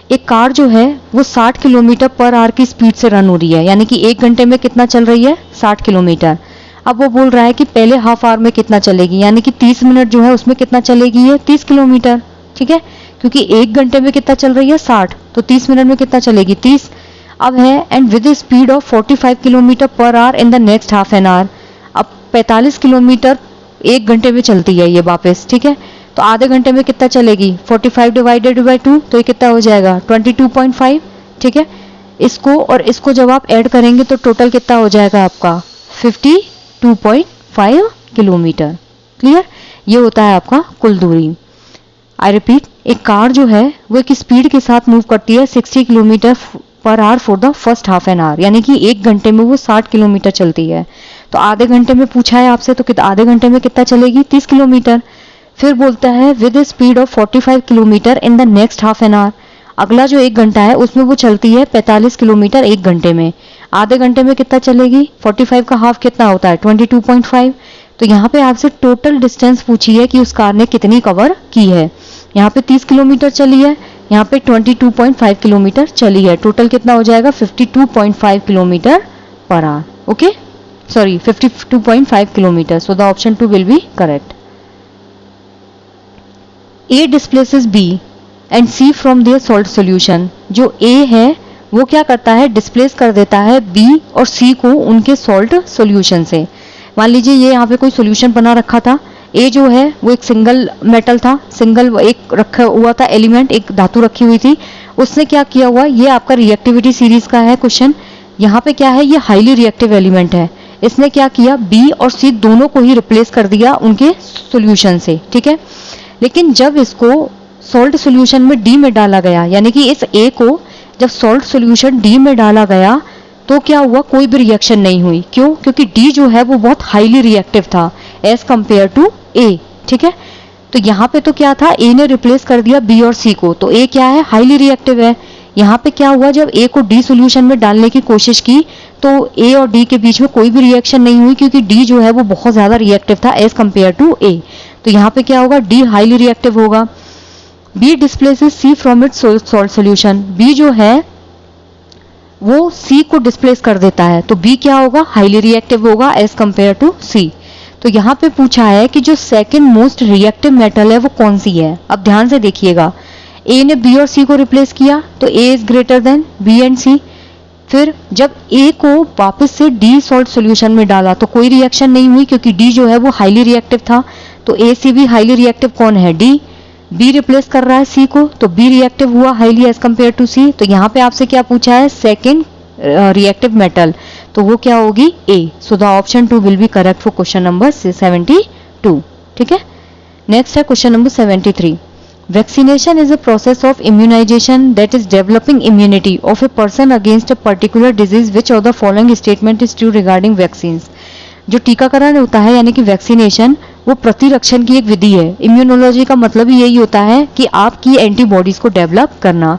एक car जो है वो 60 kilometre per our की speed से run हो रही है, यानी कि 1 घंटे में कितना चल रही है, 60 किलोमीटर। अब वो बोल रहा है कि पहले हाफ आवर में कितना चलेगी, यानी कि 30 मिनट जो है उसमें कितना चलेगी ये 30 किलोमीटर, ठीक है, क्योंकि 1 घंटे में कितना चल रही है 60, तो 30 मिनट में कितना चलेगी 30। अब है and with speed of 45 kilometre per hour in the next half an our, अब 45 किलोमीटर 1 घंटे में चलती है ये वापस, ठीक है, तो आधे घंटे में कितना चलेगी 45 डिवाइडेड बाई 2, तो ये कितना हो जाएगा 22.5, ठीक है। इसको और इसको जब आप ऐड करेंगे तो टोटल कितना हो जाएगा आपका 52.5 किलोमीटर। क्लियर, ये होता है आपका कुल दूरी। आई रिपीट, एक कार जो है वो एक स्पीड के साथ मूव करती है 60 kilometre per hour for the first half an our, यानी कि एक घंटे में वो 60 किलोमीटर चलती है। तो आधे घंटे में पूछा है आपसे, तो आधे घंटे में कितना चलेगी, 30 किलोमीटर। फिर बोलता है with a speed of 45 kilometre in the next half an our, अगला जो एक घंटा है उसमें वो चलती है 45 किलोमीटर एक घंटे में। आधे घंटे में कितना चलेगी, 45 का हाफ कितना होता है, 22.5। तो यहाँ पे आपसे टोटल डिस्टेंस पूछी है कि उस कार ने कितनी कवर की है। यहाँ पे 30 किलोमीटर चली है, यहाँ पे 22.5 किलोमीटर चली है, टोटल कितना हो जाएगा 52.5 kilometre per our. Okay, sorry 52.5 kilometre. So the option 2 will be correct. A displaces B and C from their salt solution। जो A है वो क्या करता है, डिस्प्लेस कर देता है B और C को उनके सॉल्ट सॉल्यूशन से। मान लीजिए ये यहाँ पे कोई सॉल्यूशन बना रखा था, A जो है वो एक सिंगल मेटल था, सिंगल एक रखा हुआ था एलिमेंट, एक धातु रखी हुई थी। उसने क्या किया हुआ, ये आपका रिएक्टिविटी सीरीज का है क्वेश्चन। यहाँ पे क्या है, ये हाईली रिएक्टिव एलिमेंट है। इसने क्या किया, B और C दोनों को ही रिप्लेस कर दिया उनके सॉल्यूशन से, ठीक है। लेकिन जब इसको सॉल्ट सॉल्यूशन में डी में डाला गया, यानी कि इस ए को जब सॉल्ट सॉल्यूशन डी में डाला गया तो क्या हुआ, कोई भी रिएक्शन नहीं हुई। क्यों, क्योंकि डी जो है वो बहुत हाईली रिएक्टिव था एज कंपेयर टू ए, ठीक है। तो यहाँ पे तो क्या था, ए ने रिप्लेस कर दिया बी और सी को, तो ए क्या है, हाईली रिएक्टिव है। यहाँ पे क्या हुआ, जब ए को डी सॉल्यूशन में डालने की कोशिश की तो ए और डी के बीच में कोई भी रिएक्शन नहीं हुई, क्योंकि डी जो है वो बहुत ज्यादा रिएक्टिव था एज कंपेयर टू ए। तो यहाँ पे क्या होगा, डी हाईली रिएक्टिव होगा। B displaces C from its salt solution, B जो है वो सी को डिस्प्लेस कर देता है, तो बी क्या होगा, हाईली रिएक्टिव होगा एज कंपेयर टू सी। तो यहाँ पे पूछा है कि जो सेकंड मोस्ट रिएक्टिव मेटल है वो कौन सी है। अब ध्यान से देखिएगा, ए ने बी और सी को रिप्लेस किया तो A is greater than B and C. फिर जब ए को वापस से डी सॉल्ट सॉल्यूशन में डाला तो कोई रिएक्शन नहीं हुई, क्योंकि डी जो है वो हाईली रिएक्टिव था। तो ए सी भी हाईली रिएक्टिव कौन है, डी। बी रिप्लेस कर रहा है सी को, तो बी रिएक्टिव हुआ हाईली एज कंपेयर टू सी। तो यहाँ पे आपसे क्या पूछा है, सेकंड रिएक्टिव मेटल, तो वो क्या होगी, A. So the option 2 will be correct for question number 72, ठीक है। नेक्स्ट है question number 73। Vaccination is a process of immunization that is developing immunity of a person against a particular disease. Which of the following statement is true regarding vaccines? जो टीकाकरण होता है यानी कि vaccination, वो प्रतिरक्षण की एक विधि है। इम्यूनोलॉजी का मतलब ही यही होता है कि आपकी एंटीबॉडीज को डेवलप करना।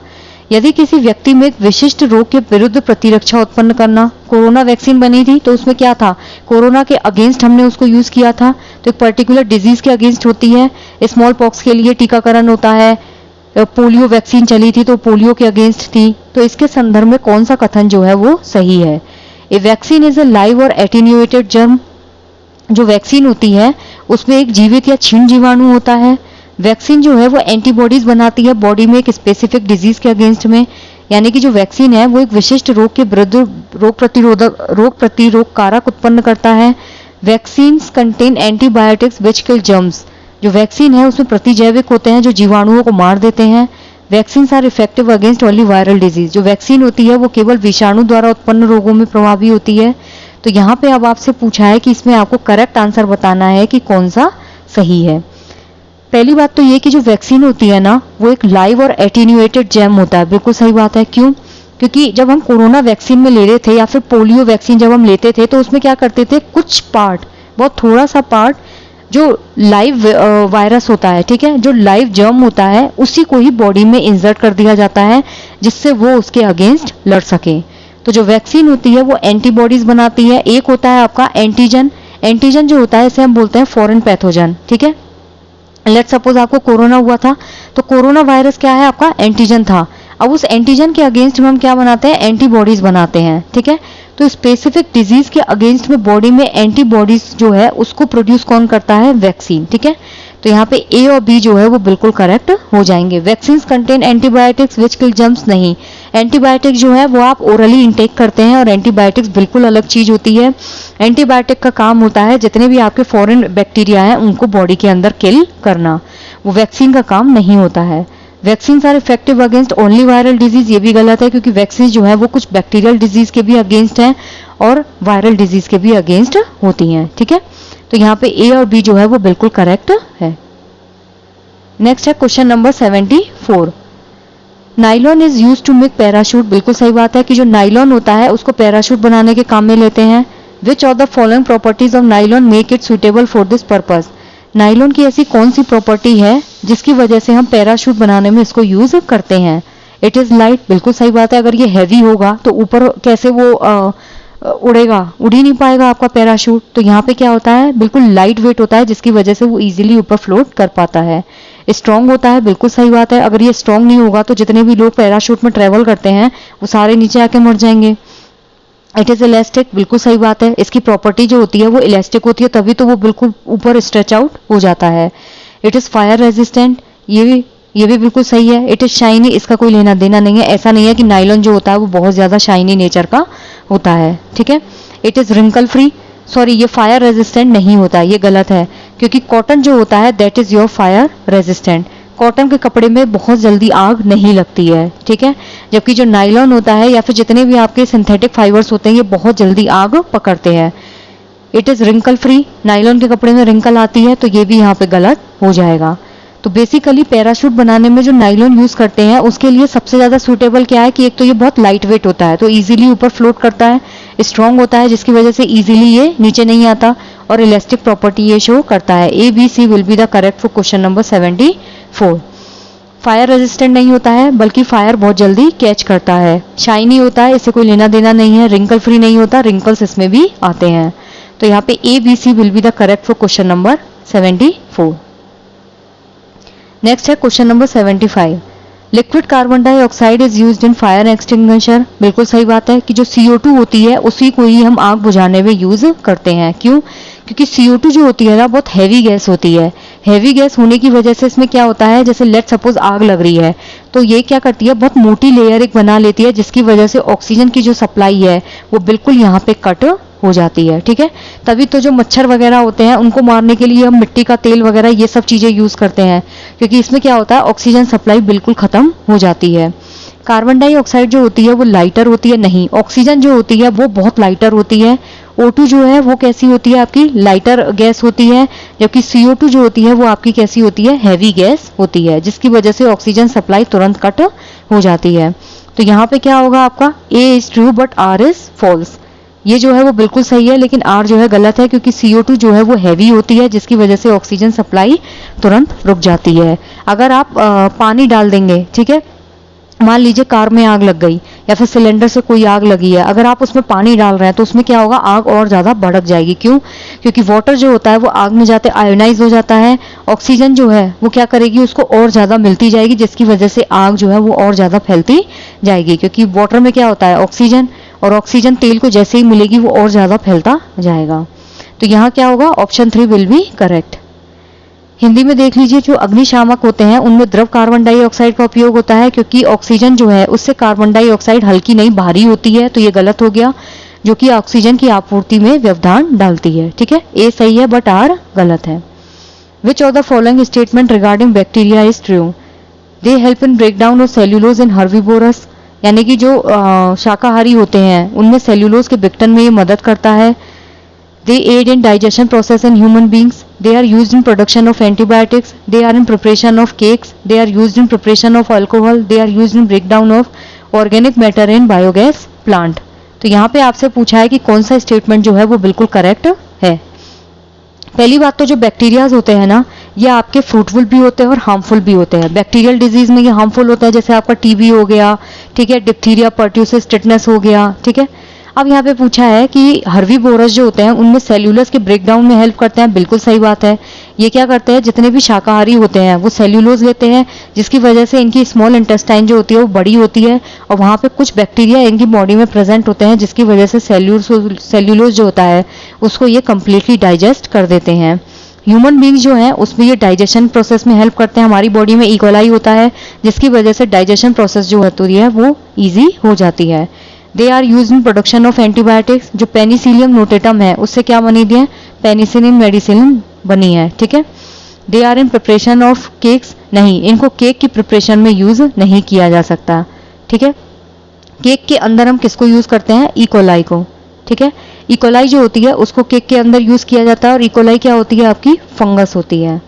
यदि किसी व्यक्ति में एक विशिष्ट रोग के विरुद्ध प्रतिरक्षा उत्पन्न करना, कोरोना वैक्सीन बनी थी तो उसमें क्या था, कोरोना के अगेंस्ट हमने उसको यूज किया था, तो एक पर्टिकुलर डिजीज के अगेंस्ट होती है। स्मॉल पॉक्स के लिए टीकाकरण होता है, पोलियो वैक्सीन चली थी तो पोलियो के अगेंस्ट थी। तो इसके संदर्भ में कौन सा कथन जो है वो सही है। ए वैक्सीन इज अ लाइव और एटीन्यूएटेड जर्म, जो वैक्सीन होती है उसमें एक जीवित या क्षीण जीवाणु होता है। वैक्सीन जो है वो एंटीबॉडीज बनाती है बॉडी में एक स्पेसिफिक डिजीज के अगेंस्ट में, यानी कि जो वैक्सीन है वो एक विशिष्ट रोग के विरुद्ध रोग प्रतिरोध कारक उत्पन्न करता है। वैक्सीन्स कंटेन एंटीबायोटिक्स विच किल जर्म्स, जो वैक्सीन है उसमें प्रतिजैविक होते हैं जो जीवाणुओं को मार देते हैं। Vaccines are effective against only viral disease, जो वैक्सीन होती है वो केवल विषाणु द्वारा उत्पन्न रोगों में प्रभावी होती है। तो यहाँ पे अब आपसे पूछा है कि इसमें आपको करेक्ट आंसर बताना है कि कौन सा सही है। पहली बात तो ये कि जो वैक्सीन होती है ना वो एक लाइव और एटीन्यूएटेड जैम होता है, बिल्कुल सही बात है। क्यों, क्योंकि जब हम कोरोना वैक्सीन में ले रहे थे या फिर पोलियो वैक्सीन जब हम लेते थे तो उसमें क्या करते थे, कुछ पार्ट, बहुत थोड़ा सा पार्ट जो लाइव वायरस होता है, ठीक है, जो लाइव जर्म होता है उसी को ही बॉडी में इंसर्ट कर दिया जाता है जिससे वो उसके अगेंस्ट लड़ सके। तो जो वैक्सीन होती है वो एंटीबॉडीज बनाती है। एक होता है आपका एंटीजन, एंटीजन जो होता है इसे हम बोलते हैं फॉरेन पैथोजन, ठीक है। लेट सपोज आपको कोरोना हुआ था तो कोरोना वायरस क्या है, आपका एंटीजन था। अब उस एंटीजन के अगेंस्ट में हम क्या बनाते हैं, एंटीबॉडीज बनाते हैं, ठीक है। तो स्पेसिफिक डिजीज के अगेंस्ट में बॉडी में एंटीबॉडीज जो है उसको प्रोड्यूस कौन करता है, वैक्सीन, ठीक है। तो यहाँ पे ए और बी जो है वो बिल्कुल करेक्ट हो जाएंगे। वैक्सीन कंटेन एंटीबायोटिक्स विच किल जर्म्स, नहीं, एंटीबायोटिक जो है वो आप ओरली इंटेक करते हैं और एंटीबायोटिक्स बिल्कुल अलग चीज होती है। एंटीबायोटिक का काम होता है जितने भी आपके फॉरेन बैक्टीरिया हैं उनको बॉडी के अंदर किल करना, वो वैक्सीन का काम नहीं होता है। Vaccine are effective against only viral disease, ये भी गलत है क्योंकि वैक्सीन जो है वो कुछ बैक्टीरियल डिजीज के भी अगेंस्ट हैं और वायरल डिजीज के भी अगेंस्ट होती हैं, ठीक है। तो यहाँ पे ए और बी जो है वो बिल्कुल करेक्ट है। नेक्स्ट है question number 74। Nylon is use to make parachute. बिल्कुल सही बात है कि जो नाइलॉन होता है उसको पैराशूट बनाने के काम में लेते हैं। Which of the following properties of nylon make it suitable for this purpose. Nylon की ऐसी कौन सी प्रॉपर्टी है जिसकी वजह से हम पैराशूट बनाने में इसको यूज करते हैं। It is light. बिल्कुल सही बात है, अगर ये हैवी होगा तो ऊपर कैसे वो उड़ेगा, उड़ ही नहीं पाएगा आपका पैराशूट। तो यहाँ पे क्या होता है, बिल्कुल लाइट वेट होता है जिसकी वजह से वो इजीली ऊपर फ्लोट कर पाता है। स्ट्रॉन्ग होता है, बिल्कुल सही बात है, अगर ये स्ट्रॉन्ग नहीं होगा तो जितने भी लोग पैराशूट में ट्रेवल करते हैं वो सारे नीचे आके मर जाएंगे। It is elastic. बिल्कुल सही बात है, इसकी प्रॉपर्टी जो होती है वो इलास्टिक होती है, तभी तो वो बिल्कुल ऊपर स्ट्रेच आउट हो जाता है। It is fire resistant. ये भी बिल्कुल सही है। It is shiny. इसका कोई लेना देना नहीं है, ऐसा नहीं है कि नाइलॉन जो होता है वो बहुत ज्यादा शाइनी नेचर का होता है। ठीक है। It is wrinkle free. Sorry, ये फायर रेजिस्टेंट नहीं होता है, ये गलत है, क्योंकि कॉटन जो होता है that is your fire resistant. Cotton के कपड़े में बहुत जल्दी आग नहीं लगती है। ठीक है। जबकि जो नाइलॉन होता है या फिर जितने भी आपके सिंथेटिक फाइबर्स होते हैं ये बहुत जल्दी आग पकड़ते हैं। It is wrinkle free. Nylon के कपड़े में रिंकल आती है, तो ये भी यहाँ पे गलत हो जाएगा। तो बेसिकली पैराशूट बनाने में जो नाइलॉन यूज करते हैं उसके लिए सबसे ज्यादा सूटेबल क्या है कि एक तो ये बहुत लाइट वेट होता है, तो इजीली ऊपर फ्लोट करता है, स्ट्रॉन्ग होता है जिसकी वजह से इजीली ये नीचे नहीं आता, और इलास्टिक प्रॉपर्टी ये शो करता है। A B C will be the correct for question number 74। Fire resistant नहीं होता है, बल्कि फायर बहुत जल्दी कैच करता है। शाइनी होता है, इससे कोई लेना देना नहीं है। रिंकल फ्री नहीं होता, रिंकल्स इसमें भी आते हैं। तो यहाँ पे A B C will be the correct for question number 74। Next है question number 75। Liquid carbon dioxide is used in fire extinguisher. बिल्कुल सही बात है कि जो CO2 होती है उसी को ही हम आग बुझाने में यूज करते हैं। क्यों? क्योंकि CO2 जो होती है ना बहुत हैवी गैस होती है। हैवी गैस होने की वजह से इसमें क्या होता है, जैसे लेट सपोज आग लग रही है तो ये क्या करती है, बहुत मोटी लेयर एक बना लेती है, जिसकी वजह से ऑक्सीजन की जो सप्लाई है वो बिल्कुल यहाँ पे कट हो जाती है। ठीक है। तभी तो जो मच्छर वगैरह होते हैं उनको मारने के लिए हम मिट्टी का तेल वगैरह ये सब चीजें यूज करते हैं, क्योंकि इसमें क्या होता है ऑक्सीजन सप्लाई बिल्कुल खत्म हो जाती है। कार्बन डाइऑक्साइड जो होती है वो लाइटर होती है, नहीं, ऑक्सीजन जो होती है वो बहुत लाइटर होती है। O2 जो है वो कैसी होती है, आपकी लाइटर गैस होती है, जबकि CO2 जो होती है वो आपकी कैसी होती है, हैवी गैस होती है, जिसकी वजह से ऑक्सीजन सप्लाई तुरंत कट हो जाती है। तो यहाँ पे क्या होगा आपका, A is true but R is false. ये जो है वो बिल्कुल सही है, लेकिन R जो है गलत है, क्योंकि CO2 जो है वो हैवी होती है, जिसकी वजह से ऑक्सीजन सप्लाई तुरंत रुक जाती है। अगर आप पानी डाल देंगे, ठीक है, मान लीजिए कार में आग लग गई या फिर सिलेंडर से कोई आग लगी है, अगर आप उसमें पानी डाल रहे हैं तो उसमें क्या होगा, आग और ज्यादा भड़क जाएगी। क्यों? क्योंकि वाटर जो होता है वो आग में जाते आयोनाइज हो जाता है, ऑक्सीजन जो है वो क्या करेगी, उसको और ज्यादा मिलती जाएगी, जिसकी वजह से आग जो है वो और ज्यादा फैलती जाएगी। क्योंकि वाटर में क्या होता है, ऑक्सीजन, और ऑक्सीजन तेल को जैसे ही मिलेगी वो और ज्यादा फैलता जाएगा। तो यहाँ क्या होगा, option 3 will be correct. Hindi में देख लीजिए, जो अग्निशामक होते हैं उनमें द्रव कार्बन डाइऑक्साइड का उपयोग होता है, क्योंकि ऑक्सीजन जो है उससे कार्बन डाइऑक्साइड हल्की नहीं भारी होती है, तो ये गलत हो गया, जो कि ऑक्सीजन की आपूर्ति में व्यवधान डालती है। ठीक है, ए सही है बट आर गलत है। Which of the following statement regarding bacteria is true. They help in break down of cellulose in herbivores. यानी कि जो शाकाहारी होते हैं उनमें सेल्यूलोज के विघटन में ये मदद करता है। They aid in digestion process in human beings. They are used in production of antibiotics. They are in preparation of cakes. They are used in preparation of alcohol. They are used in breakdown of organic matter in biogas plant. तो यहाँ पे आपसे पूछा है कि कौन सा statement जो है वो बिल्कुल करेक्ट है। पहली बात तो जो बैक्टीरियाज होते हैं ना, ये आपके फ्रूटफुल भी होते हैं और हार्मफुल भी होते हैं। बैक्टीरियल डिजीज में ये हार्मफुल होता है, जैसे आपका टीबी हो गया, ठीक है, डिप्थीरिया, पर्ट्यूसिस, टिटनेस हो गया। ठीक है। अब यहाँ पे पूछा है कि हर्बीवोरस जो होते हैं उनमें सेल्यूलोज के ब्रेकडाउन में हेल्प करते हैं। बिल्कुल सही बात है, ये क्या करते हैं, जितने भी शाकाहारी होते हैं वो सेल्यूलोज लेते हैं, जिसकी वजह से इनकी स्मॉल इंटेस्टाइन जो होती है वो बड़ी होती है, और वहाँ पे कुछ बैक्टीरिया इनकी बॉडी में प्रेजेंट होते हैं, जिसकी वजह से सेल्यूलोज जो होता है उसको ये कंप्लीटली डाइजेस्ट कर देते हैं। ह्यूमन बींग्स जो है उसमें ये डाइजेशन प्रोसेस में हेल्प करते हैं। हमारी बॉडी में इकोलाई होता है, जिसकी वजह से डाइजेशन प्रोसेस जो होती है वो ईजी हो जाती है। They are use in production of antibiotics. जो पेनिसिलियम नोटेटम है उससे क्या बनी है, पेनिसिलिन मेडिसिन बनी है। ठीक है। They are in preparation of cakes, नहीं, इनको केक की प्रिपरेशन में यूज नहीं किया जा सकता। ठीक है। केक के अंदर हम किसको यूज करते हैं, इकोलाई को। ठीक है। इकोलाई जो होती है उसको केक के अंदर यूज किया जाता है और इकोलाई क्या होती है आपकी फंगस होती है।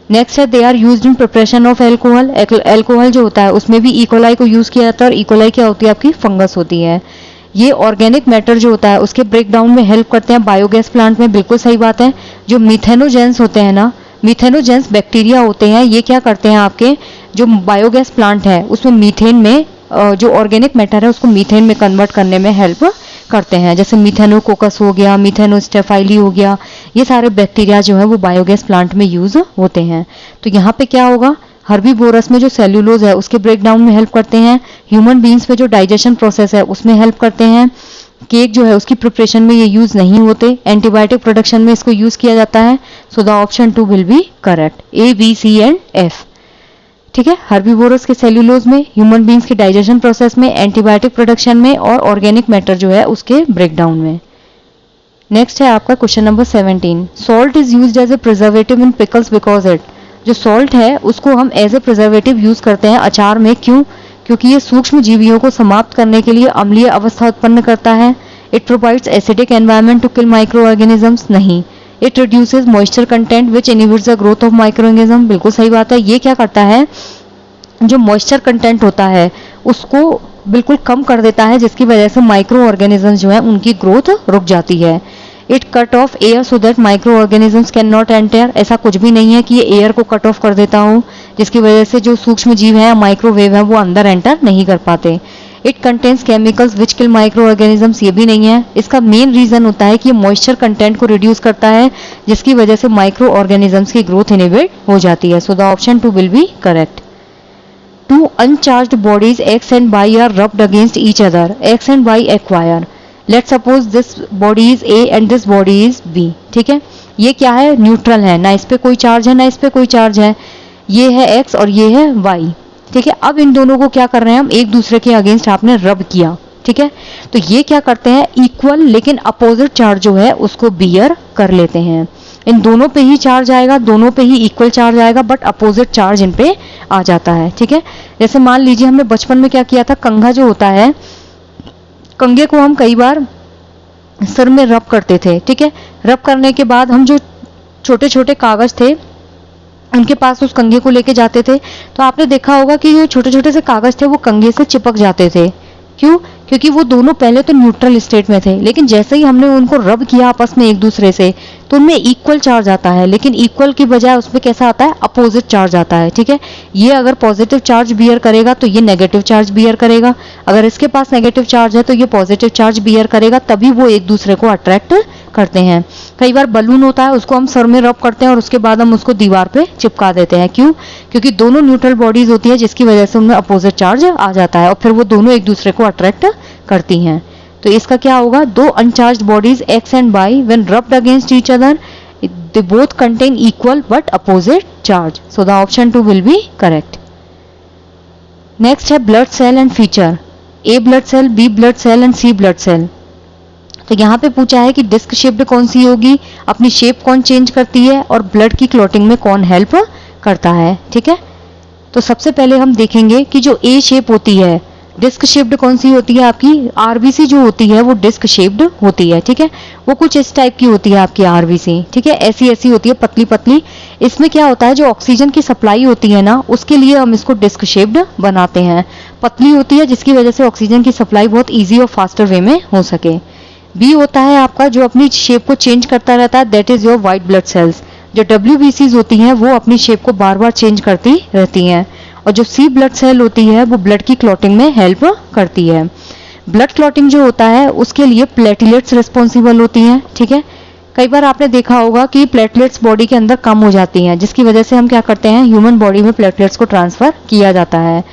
नेक्स्ट है they are used in preparation of alcohol. Alcohol जो होता है उसमें भी इकोलाई को यूज किया जाता है और इकोलाई क्या होती है आपकी फंगस होती है। ये ऑर्गेनिक मैटर जो होता है उसके ब्रेकडाउन में हेल्प करते हैं बायोगैस प्लांट में, बिल्कुल सही बात है। जो मिथेनोजेंस होते हैं ना, मिथेनोजेंस बैक्टीरिया होते हैं, ये क्या करते हैं आपके जो बायोगैस प्लांट है उसमें मीथेन में जो ऑर्गेनिक मैटर है उसको मीथेन में कन्वर्ट करने में हेल्प करते हैं। जैसे मिथेनोकोकस हो गया, मिथेनोस्टेफाइली हो गया, ये सारे बैक्टीरिया जो है वो बायोगैस प्लांट में यूज होते हैं। तो यहाँ पे क्या होगा, हर्बीवोरस में जो सेल्यूलोज है उसके ब्रेकडाउन में हेल्प करते हैं। ह्यूमन बींग्स में जो डाइजेशन प्रोसेस है उसमें हेल्प करते हैं। केक जो है उसकी प्रिपरेशन में ये यूज नहीं होते। एंटीबायोटिक प्रोडक्शन में इसको यूज किया जाता है। So the option 2 will be correct, A B C and F. ठीक है, हर्बीवोरस के सेल्यूलोज में, ह्यूमन बींग्स के डाइजेशन प्रोसेस में, एंटीबायोटिक प्रोडक्शन में और ऑर्गेनिक मैटर जो है उसके ब्रेकडाउन में। नेक्स्ट है आपका question number 17। Salt is used as a preservative in pickles because it. जो सॉल्ट है उसको हम एज ए प्रिजर्वेटिव यूज करते हैं अचार में, क्यों? क्योंकि ये सूक्ष्म जीवियों को समाप्त करने के लिए अम्लीय अवस्था उत्पन्न करता है। It provides acidic environment to kill microorganisms, नहीं। It reduces moisture content which inhibits the growth of microorganism, बिल्कुल सही बात है। ये क्या करता है, जो मॉइस्चर कंटेंट होता है उसको बिल्कुल कम कर देता है, जिसकी वजह से माइक्रो ऑर्गेनिजम्स जो है उनकी ग्रोथ रुक जाती है। It cut off air so that micro organisms can not enter, ऐसा कुछ भी नहीं है कि ये एयर को कट ऑफ कर देता हो जिसकी वजह से जो सूक्ष्म जीव है, माइक्रोवेव है, वो अंदर एंटर नहीं कर पाते। It contains chemicals which kill micro organisms, ये भी नहीं है। इसका मेन रीजन होता है कि ये मॉइस्चर कंटेंट को रिड्यूस करता है जिसकी वजह से माइक्रो ऑर्गेनिजम्स की ग्रोथ इनहिबिट हो जाती है। So the option 2 will be correct. Two uncharged bodies X and Y are rubbed against each other. X and Y acquire. Let's suppose this body is A and this body is B. ठीक है, ये क्या है, neutral है, ना इस पे कोई चार्ज है ना इस पे कोई चार्ज है। ये है X और ये है Y। ठीक है, अब इन दोनों को क्या कर रहे हैं हम, एक दूसरे के अगेंस्ट आपने रब किया। ठीक है, तो ये क्या करते हैं, इक्वल लेकिन अपोजिट चार्ज जो है उसको बियर कर लेते हैं। इन दोनों पे ही चार्ज आएगा, दोनों पे ही इक्वल चार्ज आएगा, बट अपोजिट चार्ज इन पे आ जाता है। ठीक है, जैसे मान लीजिए हमने बचपन में क्या किया था, कंघा जो होता है, कंघे को हम कई बार सर में रब करते थे। ठीक है, रब करने के बाद हम जो छोटे छोटे कागज थे उनके पास उस कंघे को लेके जाते थे, तो आपने देखा होगा कि जो छोटे छोटे से कागज थे वो कंघे से चिपक जाते थे। क्यों? क्योंकि वो दोनों पहले तो न्यूट्रल स्टेट में थे, लेकिन जैसे ही हमने उनको रब किया आपस में एक दूसरे से, तो उनमें इक्वल चार्ज आता है, लेकिन इक्वल की बजाय उसमें कैसा आता है, अपोजिट चार्ज आता है। ठीक है, ये अगर पॉजिटिव चार्ज बियर करेगा तो ये नेगेटिव चार्ज बियर करेगा, अगर इसके पास नेगेटिव चार्ज है तो ये पॉजिटिव चार्ज बियर करेगा, तभी वो एक दूसरे को अट्रैक्ट करते हैं। कई बार बलून होता है, उसको हम सर में रब करते हैं और उसके बाद हम उसको दीवार पे चिपका देते हैं। क्यों? क्योंकि दोनों न्यूट्रल बॉडीज होती है जिसकी वजह से उनमें अपोजिट चार्ज आ जाता है और फिर वो दोनों एक दूसरे को अट्रैक्ट करती हैं। तो इसका क्या होगा, दो uncharged bodies X and Y when rubbed against each other they both contain equal but opposite charge, so the option 2 will be correct. Next है blood cell and feature, A blood cell, B blood cell and C blood cell. तो यहाँ पे पूछा है कि disc shaped कौन सी होगी, अपनी शेप कौन चेंज करती है और ब्लड की क्लॉटिंग में कौन हेल्प करता है। ठीक है, तो सबसे पहले हम देखेंगे कि जो ए शेप होती है, डिस्क शेप्ड कौन सी होती है आपकी, आरबीसी जो होती है वो डिस्क शेप्ड होती है। ठीक है, वो कुछ इस टाइप की होती है आपकी आरबीसी। ठीक है, ऐसी ऐसी होती है, पतली पतली। इसमें क्या होता है, जो ऑक्सीजन की सप्लाई होती है ना, उसके लिए हम इसको डिस्क शेप्ड बनाते हैं। पतली होती है जिसकी वजह से ऑक्सीजन की सप्लाई बहुत ईजी और फास्टर वे में हो सके। बी होता है आपका जो अपनी शेप को चेंज करता रहता है, that is your white blood sales. जो डब्ल्यूबीसीज होती हैं वो अपनी शेप को बार बार चेंज करती रहती हैं। और जो सी ब्लड सेल होती है वो ब्लड की क्लॉटिंग में हेल्प करती है। ब्लड क्लॉटिंग जो होता है उसके लिए प्लेटलेट्स रिस्पॉन्सिबल होती हैं। ठीक है, कई बार आपने देखा होगा कि प्लेटलेट्स बॉडी के अंदर कम हो जाती हैं, जिसकी वजह से हम क्या करते हैं, ह्यूमन बॉडी में प्लेटलेट्स को ट्रांसफर किया जाता है।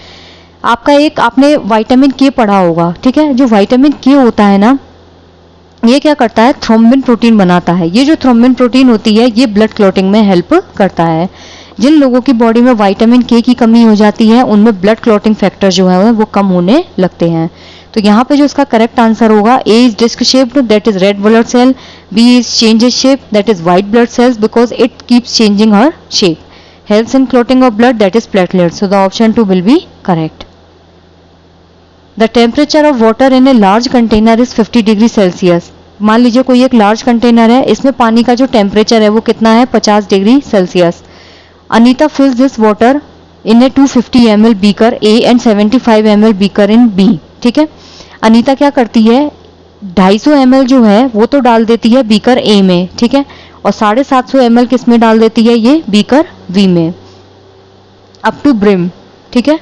आपका एक आपने विटामिन के पढ़ा होगा। ठीक है, जो विटामिन के होता है ना, ये क्या करता है, थ्रोम्बिन प्रोटीन बनाता है। ये जो थ्रोम्बिन प्रोटीन होती है ये ब्लड क्लॉटिंग में हेल्प करता है। जिन लोगों की बॉडी में विटामिन के की कमी हो जाती है उनमें ब्लड क्लॉटिंग फैक्टर जो है वो कम होने लगते हैं। तो यहाँ पे जो इसका करेक्ट आंसर होगा, A is disc shaped that is red blood cell, B is changes shape that is white blood cells because it keeps changing her shape, helps in clotting of blood that is platelets. So the option 2 will be correct. The temperature of water in a large container is 50 degree Celsius. मान लीजिए कोई एक large container है, इसमें पानी का जो temperature है वो कितना है 50 degree Celsius. Anita fills this water in a 250 ml beaker A and 75 ml beaker in B. ठीक है, अनीता क्या करती है 250 ml जो है वो तो डाल देती है बीकर ए में, ठीक है, और 750 ml किस में डाल देती है, ये बीकर बी में, अप टू ब्रिम। ठीक है,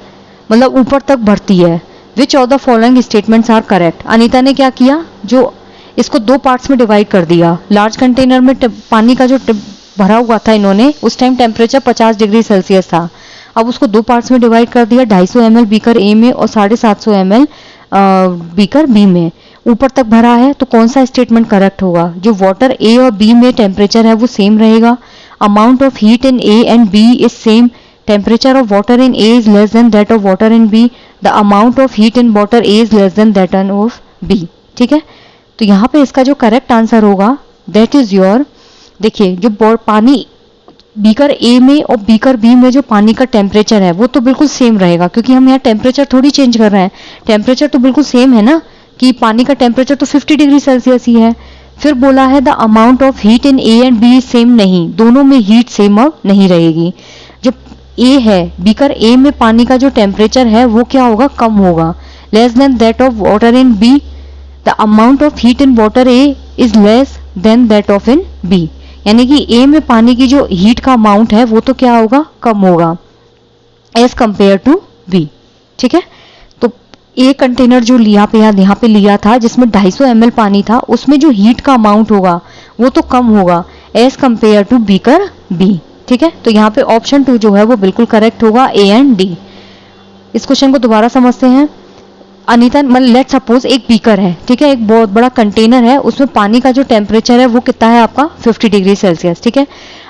मतलब ऊपर तक भरती है। Which of the following statements are correct. Anita ने क्या किया, जो इसको दो पार्ट्स में डिवाइड कर दिया। लार्ज कंटेनर में पानी का जो भरा हुआ था इन्होंने, उस टाइम टेम्परेचर 50 डिग्री सेल्सियस था। अब उसको दो पार्ट्स में डिवाइड कर दिया, 250 ml बीकर ए में और 750 ml बीकर बी में। ऊपर तक भरा है, तो कौन सा स्टेटमेंट करेक्ट होगा, जो वाटर ए और बी में टेम्परेचर है वो सेम रहेगा। Amount of heat in A and B is same. Temperature of water in A is less than that of water in B. The amount of heat in water A is less than that of B. ठीक है, तो यहाँ पे इसका जो correct answer होगा that is your, देखिए जो पानी बीकर ए में और बीकर बी में जो पानी का टेम्परेचर है वो तो बिल्कुल सेम रहेगा, क्योंकि हम यहाँ टेम्परेचर थोड़ी चेंज कर रहे हैं, टेम्परेचर तो बिल्कुल सेम है ना, कि पानी का टेम्परेचर तो 50 डिग्री सेल्सियस ही है। फिर बोला है the amount of heat in A and B same, नहीं, दोनों में हीट सेम अब नहीं रहेगी। जो ए है, बीकर ए में पानी का जो टेम्परेचर है वो क्या होगा, कम होगा, less than that of water in B. The amount of heat in water A is less than that of in B, यानी कि ए में पानी की जो हीट का अमाउंट है वो तो क्या होगा, कम होगा एज कंपेयर टू बी। ठीक है, तो ए कंटेनर जो यहाँ पे लिया था जिसमें 250 ml पानी था, उसमें जो हीट का अमाउंट होगा वो तो कम होगा as compare to beaker B. ठीक है, तो यहाँ पे ऑप्शन 2 जो है वो बिल्कुल करेक्ट होगा, ए एंड डी। इस क्वेश्चन को दोबारा समझते हैं। अनीता, मतलब लेट सपोज एक बीकर है, ठीक है, एक बहुत बड़ा कंटेनर है, उसमें पानी का जो टेम्परेचर है वो कितना है आपका 50 डिग्री सेल्सियस। ठीक है,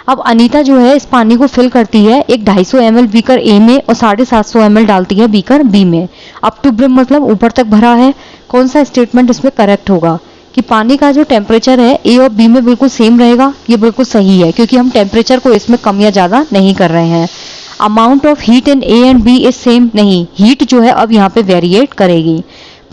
अब अनीता जो है इस पानी को फिल करती है एक 250 ml बीकर ए में और 750 ml डालती है बीकर बी में। अप टू ब्रिम मतलब ऊपर तक भरा है। कौन सा स्टेटमेंट इसमें करेक्ट होगा, कि पानी का जो टेम्परेचर है ए और बी में बिल्कुल सेम रहेगा, ये बिल्कुल सही है, क्योंकि हम टेम्परेचर को इसमें कम या ज्यादा नहीं कर रहे हैं। Amount of heat in A and B is same, नहीं, हीट जो है अब यहाँ पे वेरिएट करेगी।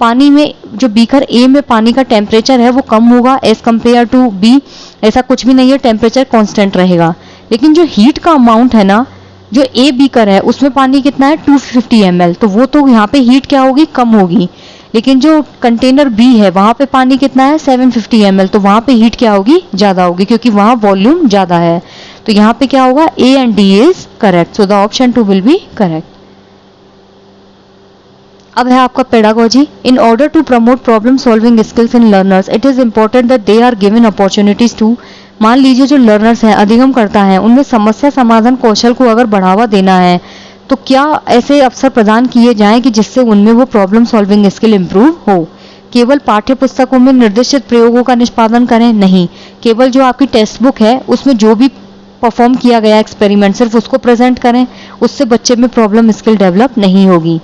पानी में जो बीकर ए में पानी का टेम्परेचर है वो कम होगा एज कंपेयर टू बी, ऐसा कुछ भी नहीं है, टेम्परेचर कांस्टेंट रहेगा। लेकिन जो हीट का अमाउंट है ना, जो ए बीकर है उसमें पानी कितना है 250 ml, तो वो तो यहाँ पे हीट क्या होगी, कम होगी। लेकिन जो कंटेनर बी है वहां पे पानी कितना है 750 ml, तो वहां पे हीट क्या होगी, ज्यादा होगी, क्योंकि वहां वॉल्यूम ज्यादा है। तो यहाँ पे क्या होगा, A and D is correct, so the option 2 will be correct. अब है आपका pedagogy. In order to promote problem solving skills in learners, it is important that they are given opportunities to. मान लीजिए जो लर्नर्स हैं, अधिगमकर्ता हैं, उनमें समस्या समाधान कौशल को अगर बढ़ावा देना है तो क्या ऐसे अवसर प्रदान किए जाएं कि जिससे उनमें वो प्रॉब्लम सॉल्विंग स्किल इंप्रूव हो। केवल पाठ्य पुस्तकों में निर्दिष्ट प्रयोगों का निष्पादन करें, नहीं, केवल जो आपकी टेक्स्ट बुक है उसमें जो भी परफॉर्म किया गया एक्सपेरिमेंट सिर्फ उसको प्रेजेंट करें, उससे बच्चे में प्रॉब्लम स्किल डेवलप नहीं होगी।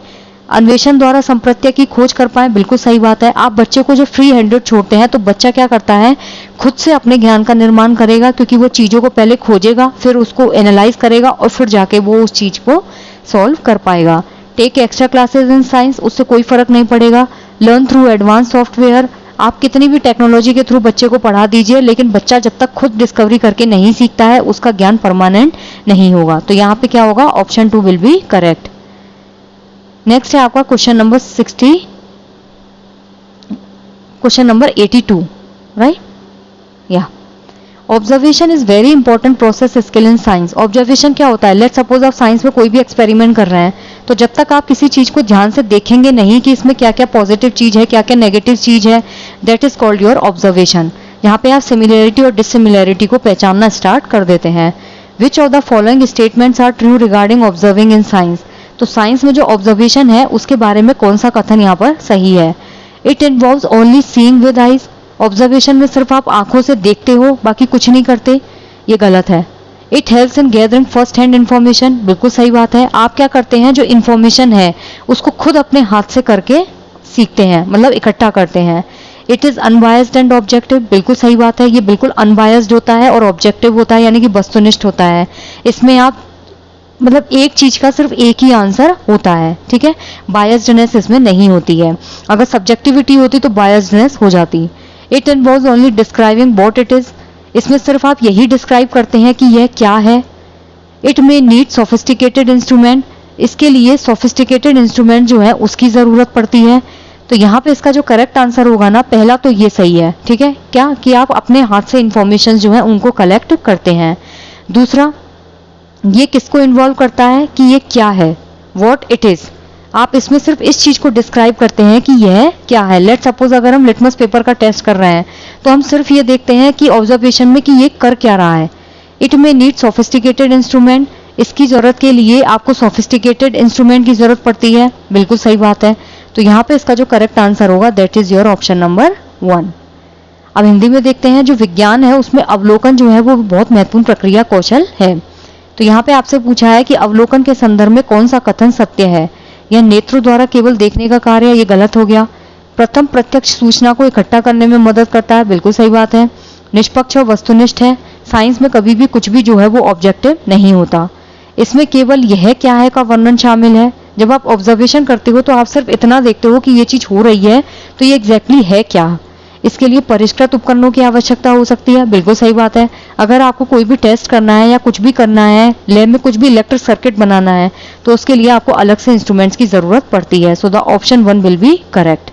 अन्वेषण द्वारा संप्रत्य की खोज कर पाए, बिल्कुल सही बात है। आप बच्चे को जो फ्री हैंडेड छोड़ते हैं तो बच्चा क्या करता है, खुद से अपने ज्ञान का निर्माण करेगा, क्योंकि वो चीजों को पहले खोजेगा, फिर उसको एनालाइज करेगा और फिर जाके वो उस चीज को सॉल्व कर पाएगा। Take extra classes in science, उससे कोई फर्क नहीं पड़ेगा। लर्न थ्रू एडवांस सॉफ्टवेयर, आप कितनी भी टेक्नोलॉजी के थ्रू बच्चे को पढ़ा दीजिए, लेकिन बच्चा जब तक खुद डिस्कवरी करके नहीं सीखता है उसका ज्ञान परमानेंट नहीं होगा। तो यहाँ पे क्या होगा, option 2 will be correct. Next है आपका question number 60, question number 82, right, या observation is very important process skill in science. Observation क्या होता है, लेट सपोज आप साइंस में कोई भी एक्सपेरिमेंट कर रहे हैं, तो जब तक आप किसी चीज को ध्यान से देखेंगे नहीं कि इसमें क्या क्या पॉजिटिव चीज है, क्या क्या नेगेटिव चीज है, that is called your observation. यहाँ पे आप सिमिलैरिटी और डिससिमिलैरिटी को पहचानना स्टार्ट कर देते हैं। Which of the following statements are true regarding observing in science. तो साइंस में जो ऑब्जर्वेशन है उसके बारे में कौन सा कथन यहाँ पर सही है। It involves only seeing with eyes, observation में सिर्फ आप आंखों से देखते हो, बाकी कुछ नहीं करते, ये गलत है। It helps in gathering first hand information, बिल्कुल सही बात है। आप क्या करते हैं, जो इन्फॉर्मेशन है उसको खुद अपने हाथ से करके सीखते हैं, मतलब इकट्ठा करते हैं। It is unbiased and objective, बिल्कुल सही बात है, ये बिल्कुल अनबायस्ड होता है और ऑब्जेक्टिव होता है, यानी कि वस्तुनिष्ठ होता है। इसमें आप मतलब एक चीज का सिर्फ एक ही आंसर होता है, ठीक है, बायस्डनेस इसमें नहीं होती है। अगर सब्जेक्टिविटी होती तो बायस्डनेस हो जाती। It involves only describing what it is, इसमें सिर्फ आप यही डिस्क्राइब करते हैं कि यह क्या है। It may need sophisticated instrument, इसके लिए सोफिस्टिकेटेड इंस्ट्रूमेंट जो है उसकी जरूरत पड़ती है। तो यहाँ पे इसका जो करेक्ट आंसर होगा ना, पहला तो ये सही है, ठीक है, क्या कि आप अपने हाथ से इंफॉर्मेशन जो है उनको कलेक्ट करते हैं। दूसरा, ये किसको इन्वॉल्व करता है कि ये क्या है, व्हाट इट इज, आप इसमें सिर्फ इस चीज को डिस्क्राइब करते हैं कि यह क्या है। लेट सपोज अगर हम लिटमस पेपर का टेस्ट कर रहे हैं तो हम सिर्फ ये देखते हैं कि ऑब्जर्वेशन में कि ये कर क्या रहा है। It may need sophisticated instrument, इसकी जरूरत के लिए आपको सोफिस्टिकेटेड इंस्ट्रूमेंट की जरूरत पड़ती है, बिल्कुल सही बात है। तो यहाँ पे इसका जो करेक्ट आंसर होगा that is your option number 1। अब हिंदी में देखते हैं, जो विज्ञान है उसमें अवलोकन जो है वो बहुत महत्वपूर्ण प्रक्रिया कौशल है। तो यहाँ पे आपसे पूछा है कि अवलोकन के संदर्भ में कौन सा कथन सत्य है। यह नेत्रों द्वारा केवल देखने का कार्य है, ये गलत हो गया। प्रथम प्रत्यक्ष सूचना को इकट्ठा करने में मदद करता है, बिल्कुल सही बात है। निष्पक्ष और वस्तुनिष्ठ है, साइंस में कभी भी कुछ भी जो है वो ऑब्जेक्टिव नहीं होता। इसमें केवल यह क्या है का वर्णन शामिल है। जब आप ऑब्जर्वेशन करते हो तो आप सिर्फ इतना देखते हो कि ये चीज हो रही है, तो ये एग्जैक्टली है क्या। इसके लिए परिष्कृत उपकरणों की आवश्यकता हो सकती है, बिल्कुल सही बात है। अगर आपको कोई भी टेस्ट करना है या कुछ भी करना है, लैब में कुछ भी इलेक्ट्रिक सर्किट बनाना है, तो उसके लिए आपको अलग से इंस्ट्रूमेंट्स की जरूरत पड़ती है। So the option 1 will be correct.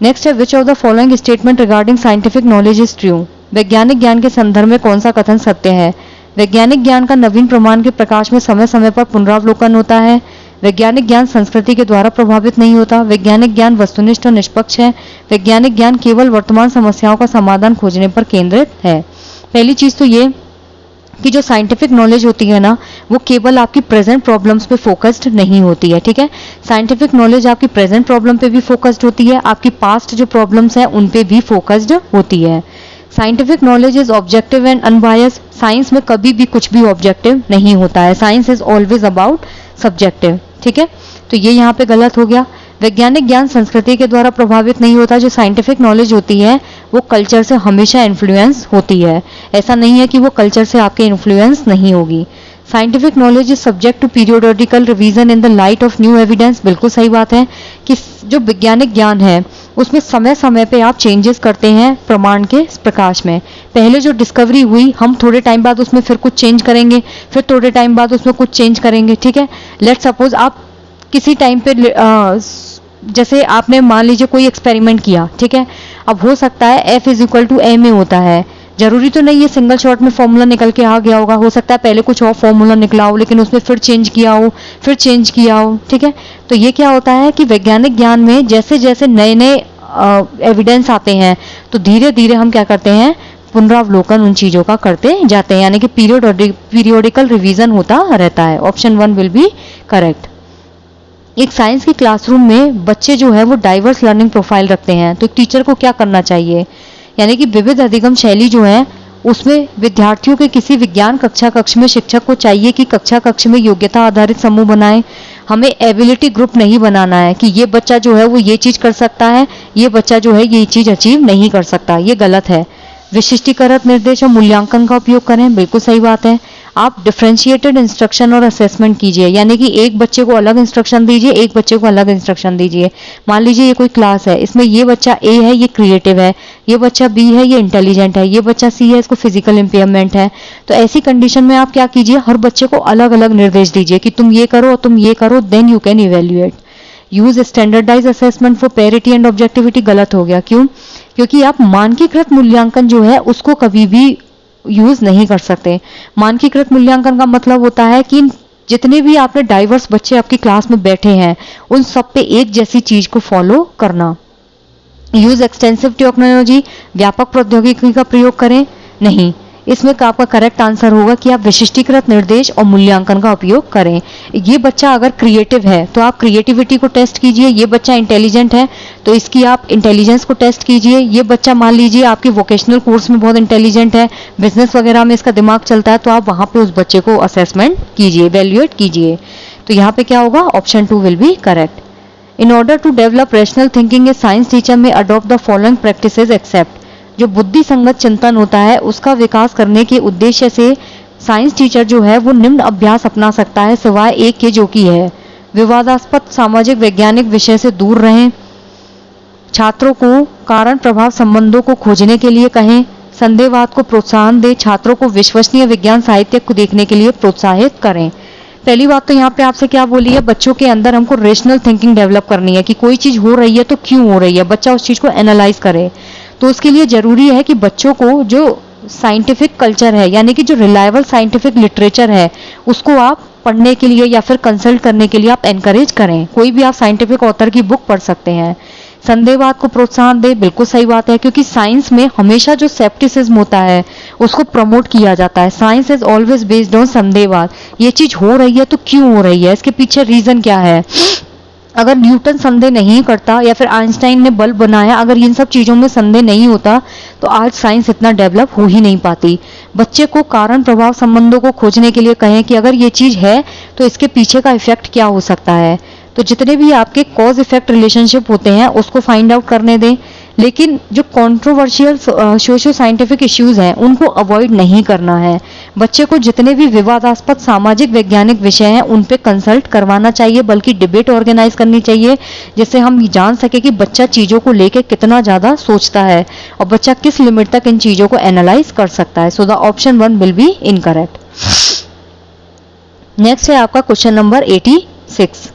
Next है, which of the following statement regarding scientific knowledge is true, वैज्ञानिक ज्ञान के संदर्भ में कौन सा कथन सत्य है। वैज्ञानिक ज्ञान का नवीन प्रमाण के प्रकाश में समय समय पर पुनरावलोकन होता है। वैज्ञानिक ज्ञान संस्कृति के द्वारा प्रभावित नहीं होता। वैज्ञानिक ज्ञान वस्तुनिष्ठ और निष्पक्ष है। वैज्ञानिक ज्ञान केवल वर्तमान समस्याओं का समाधान खोजने पर केंद्रित है। पहली चीज तो ये कि जो साइंटिफिक नॉलेज होती है ना, वो केवल आपकी प्रेजेंट प्रॉब्लम्स पे फोकस्ड नहीं होती है, ठीक है। साइंटिफिक नॉलेज आपकी प्रेजेंट प्रॉब्लम पे भी फोकस्ड होती है, आपकी पास्ट जो प्रॉब्लम्स है उन पे भी फोकस्ड होती है। Scientific knowledge is objective and unbiased, science में कभी भी कुछ भी ऑब्जेक्टिव नहीं होता है, science is always about subjective, ठीक है। तो ये यहाँ पे गलत हो गया। वैज्ञानिक ज्ञान संस्कृति के द्वारा प्रभावित नहीं होता, जो साइंटिफिक नॉलेज होती है वो कल्चर से हमेशा इन्फ्लुएंस होती है, ऐसा नहीं है कि वो कल्चर से आपके इन्फ्लुएंस नहीं होगी। Scientific knowledge is subject to periodical revision in the light of new evidence, बिल्कुल सही बात है कि जो वैज्ञानिक ज्ञान है उसमें समय समय पे आप चेंजेस करते हैं प्रमाण के प्रकाश में। पहले जो डिस्कवरी हुई, हम थोड़े टाइम बाद उसमें फिर कुछ चेंज करेंगे, फिर थोड़े टाइम बाद उसमें कुछ चेंज करेंगे, ठीक है। लेट सपोज आप किसी टाइम पे जैसे आपने मान लीजिए कोई एक्सपेरिमेंट किया, ठीक है। अब हो सकता है F = ma होता है, जरूरी तो नहीं ये सिंगल शॉट में फॉर्मूला निकल के आ गया होगा, हो सकता है पहले कुछ और फॉर्मूला निकला हो लेकिन उसमें फिर चेंज किया हो, फिर चेंज किया हो, ठीक है। तो ये क्या होता है कि वैज्ञानिक ज्ञान में जैसे जैसे नए नए एविडेंस आते हैं तो धीरे धीरे हम क्या करते हैं, पुनरावलोकन उन चीजों का करते जाते हैं, यानी कि पीरियोडिकल रिवीजन होता रहता है। Option 1 will be correct. एक साइंस की क्लासरूम में बच्चे जो है वो डाइवर्स लर्निंग प्रोफाइल रखते हैं, तो टीचर को क्या करना चाहिए, यानी कि विविध अधिगम शैली जो है उसमें विद्यार्थियों के किसी विज्ञान कक्षा कक्ष में शिक्षक को चाहिए कि कक्षा कक्ष में योग्यता आधारित समूह बनाएं। हमें एबिलिटी ग्रुप नहीं बनाना है कि ये बच्चा जो है वो ये चीज कर सकता है, ये बच्चा जो है ये चीज अचीव नहीं कर सकता, ये गलत है। विशिष्टीकृत निर्देश और मूल्यांकन का उपयोग करें, बिल्कुल सही बात है। आप डिफरेंशिएटेड इंस्ट्रक्शन और असेसमेंट कीजिए, यानी कि एक बच्चे को अलग इंस्ट्रक्शन दीजिए, एक बच्चे को अलग इंस्ट्रक्शन दीजिए। मान लीजिए ये कोई क्लास है, इसमें ये बच्चा ए है, ये क्रिएटिव है, ये बच्चा बी है, ये इंटेलिजेंट है, ये बच्चा सी है, इसको फिजिकल इंपेयरमेंट है। तो ऐसी कंडीशन में आप क्या कीजिए, हर बच्चे को अलग अलग निर्देश दीजिए कि तुम ये करो, तुम ये करो, then you can evaluate. Use standardise assessment for parity and objectivity, गलत हो गया। क्यों? क्योंकि आप मानकीकृत मूल्यांकन जो है उसको कभी भी यूज नहीं कर सकते। मानकीकृत मूल्यांकन का मतलब होता है कि जितने भी आपने डाइवर्स बच्चे आपकी क्लास में बैठे हैं उन सब पे एक जैसी चीज को फॉलो करना। यूज एक्सटेंसिव टेक्नोलॉजी, व्यापक प्रौद्योगिकी का प्रयोग करें, नहीं। इसमें आपका करेक्ट आंसर होगा कि आप विशिष्टीकृत निर्देश और मूल्यांकन का उपयोग करें। ये बच्चा अगर क्रिएटिव है तो आप क्रिएटिविटी को टेस्ट कीजिए, ये बच्चा इंटेलिजेंट है तो इसकी आप इंटेलिजेंस को टेस्ट कीजिए। ये बच्चा मान लीजिए आपके वोकेशनल कोर्स में बहुत इंटेलिजेंट है, बिजनेस वगैरह में इसका दिमाग चलता है, तो आप वहां पे उस बच्चे को असेसमेंट कीजिए, वैल्यूएट कीजिए। तो यहाँ पे क्या होगा, option 2 will be correct. In order to develop rational thinking a science teacher may adopt the following practices except. जो बुद्धि संगत चिंतन होता है उसका विकास करने के उद्देश्य से साइंस टीचर जो है वो निम्न अभ्यास अपना सकता है सिवाय एक के, जो कि है विवादास्पद सामाजिक वैज्ञानिक विषय से दूर रहें, छात्रों को कारण प्रभाव संबंधों को खोजने के लिए कहें, संदेहवाद को प्रोत्साहन दें, छात्रों को विश्वसनीय विज्ञान साहित्य को देखने के लिए प्रोत्साहित करें। पहली बात तो यहाँ पे आपसे क्या बोली है, बच्चों के अंदर हमको रेशनल थिंकिंग डेवलप करनी है कि कोई चीज हो रही है तो क्यों हो रही है, बच्चा उस चीज को एनालाइज करे। तो उसके लिए जरूरी है कि बच्चों को जो साइंटिफिक कल्चर है, यानी कि जो रिलायबल साइंटिफिक लिटरेचर है, उसको आप पढ़ने के लिए या फिर कंसल्ट करने के लिए आप एनकरेज करें। कोई भी आप साइंटिफिक ऑथर की बुक पढ़ सकते हैं। संदेहवाद को प्रोत्साहन दे, बिल्कुल सही बात है, क्योंकि साइंस में हमेशा जो सेप्टिसिज्म होता है उसको प्रमोट किया जाता है। Science is always based on संदेहवाद। ये चीज हो रही है तो क्यों हो रही है, इसके पीछे रीजन क्या है। अगर न्यूटन संदेह नहीं करता या फिर आइंस्टाइन ने बल्ब बनाया, अगर इन सब चीजों में संदेह नहीं होता तो आज साइंस इतना डेवलप हो ही नहीं पाती। बच्चे को कारण प्रभाव संबंधों को खोजने के लिए कहें कि अगर ये चीज है तो इसके पीछे का इफेक्ट क्या हो सकता है। तो जितने भी आपके कॉज इफेक्ट रिलेशनशिप होते हैं उसको फाइंड आउट करने दें, लेकिन जो कंट्रोवर्शियल सोशियो साइंटिफिक इश्यूज हैं उनको अवॉइड नहीं करना है। बच्चे को जितने भी विवादास्पद सामाजिक वैज्ञानिक विषय हैं उन पे कंसल्ट करवाना चाहिए, बल्कि डिबेट ऑर्गेनाइज करनी चाहिए, जिससे हम जान सके कि बच्चा चीजों को लेकर कितना ज्यादा सोचता है और बच्चा किस लिमिट तक इन चीजों को एनालाइज कर सकता है। So the option 1 will be incorrect. Next है आपका क्वेश्चन नंबर 86।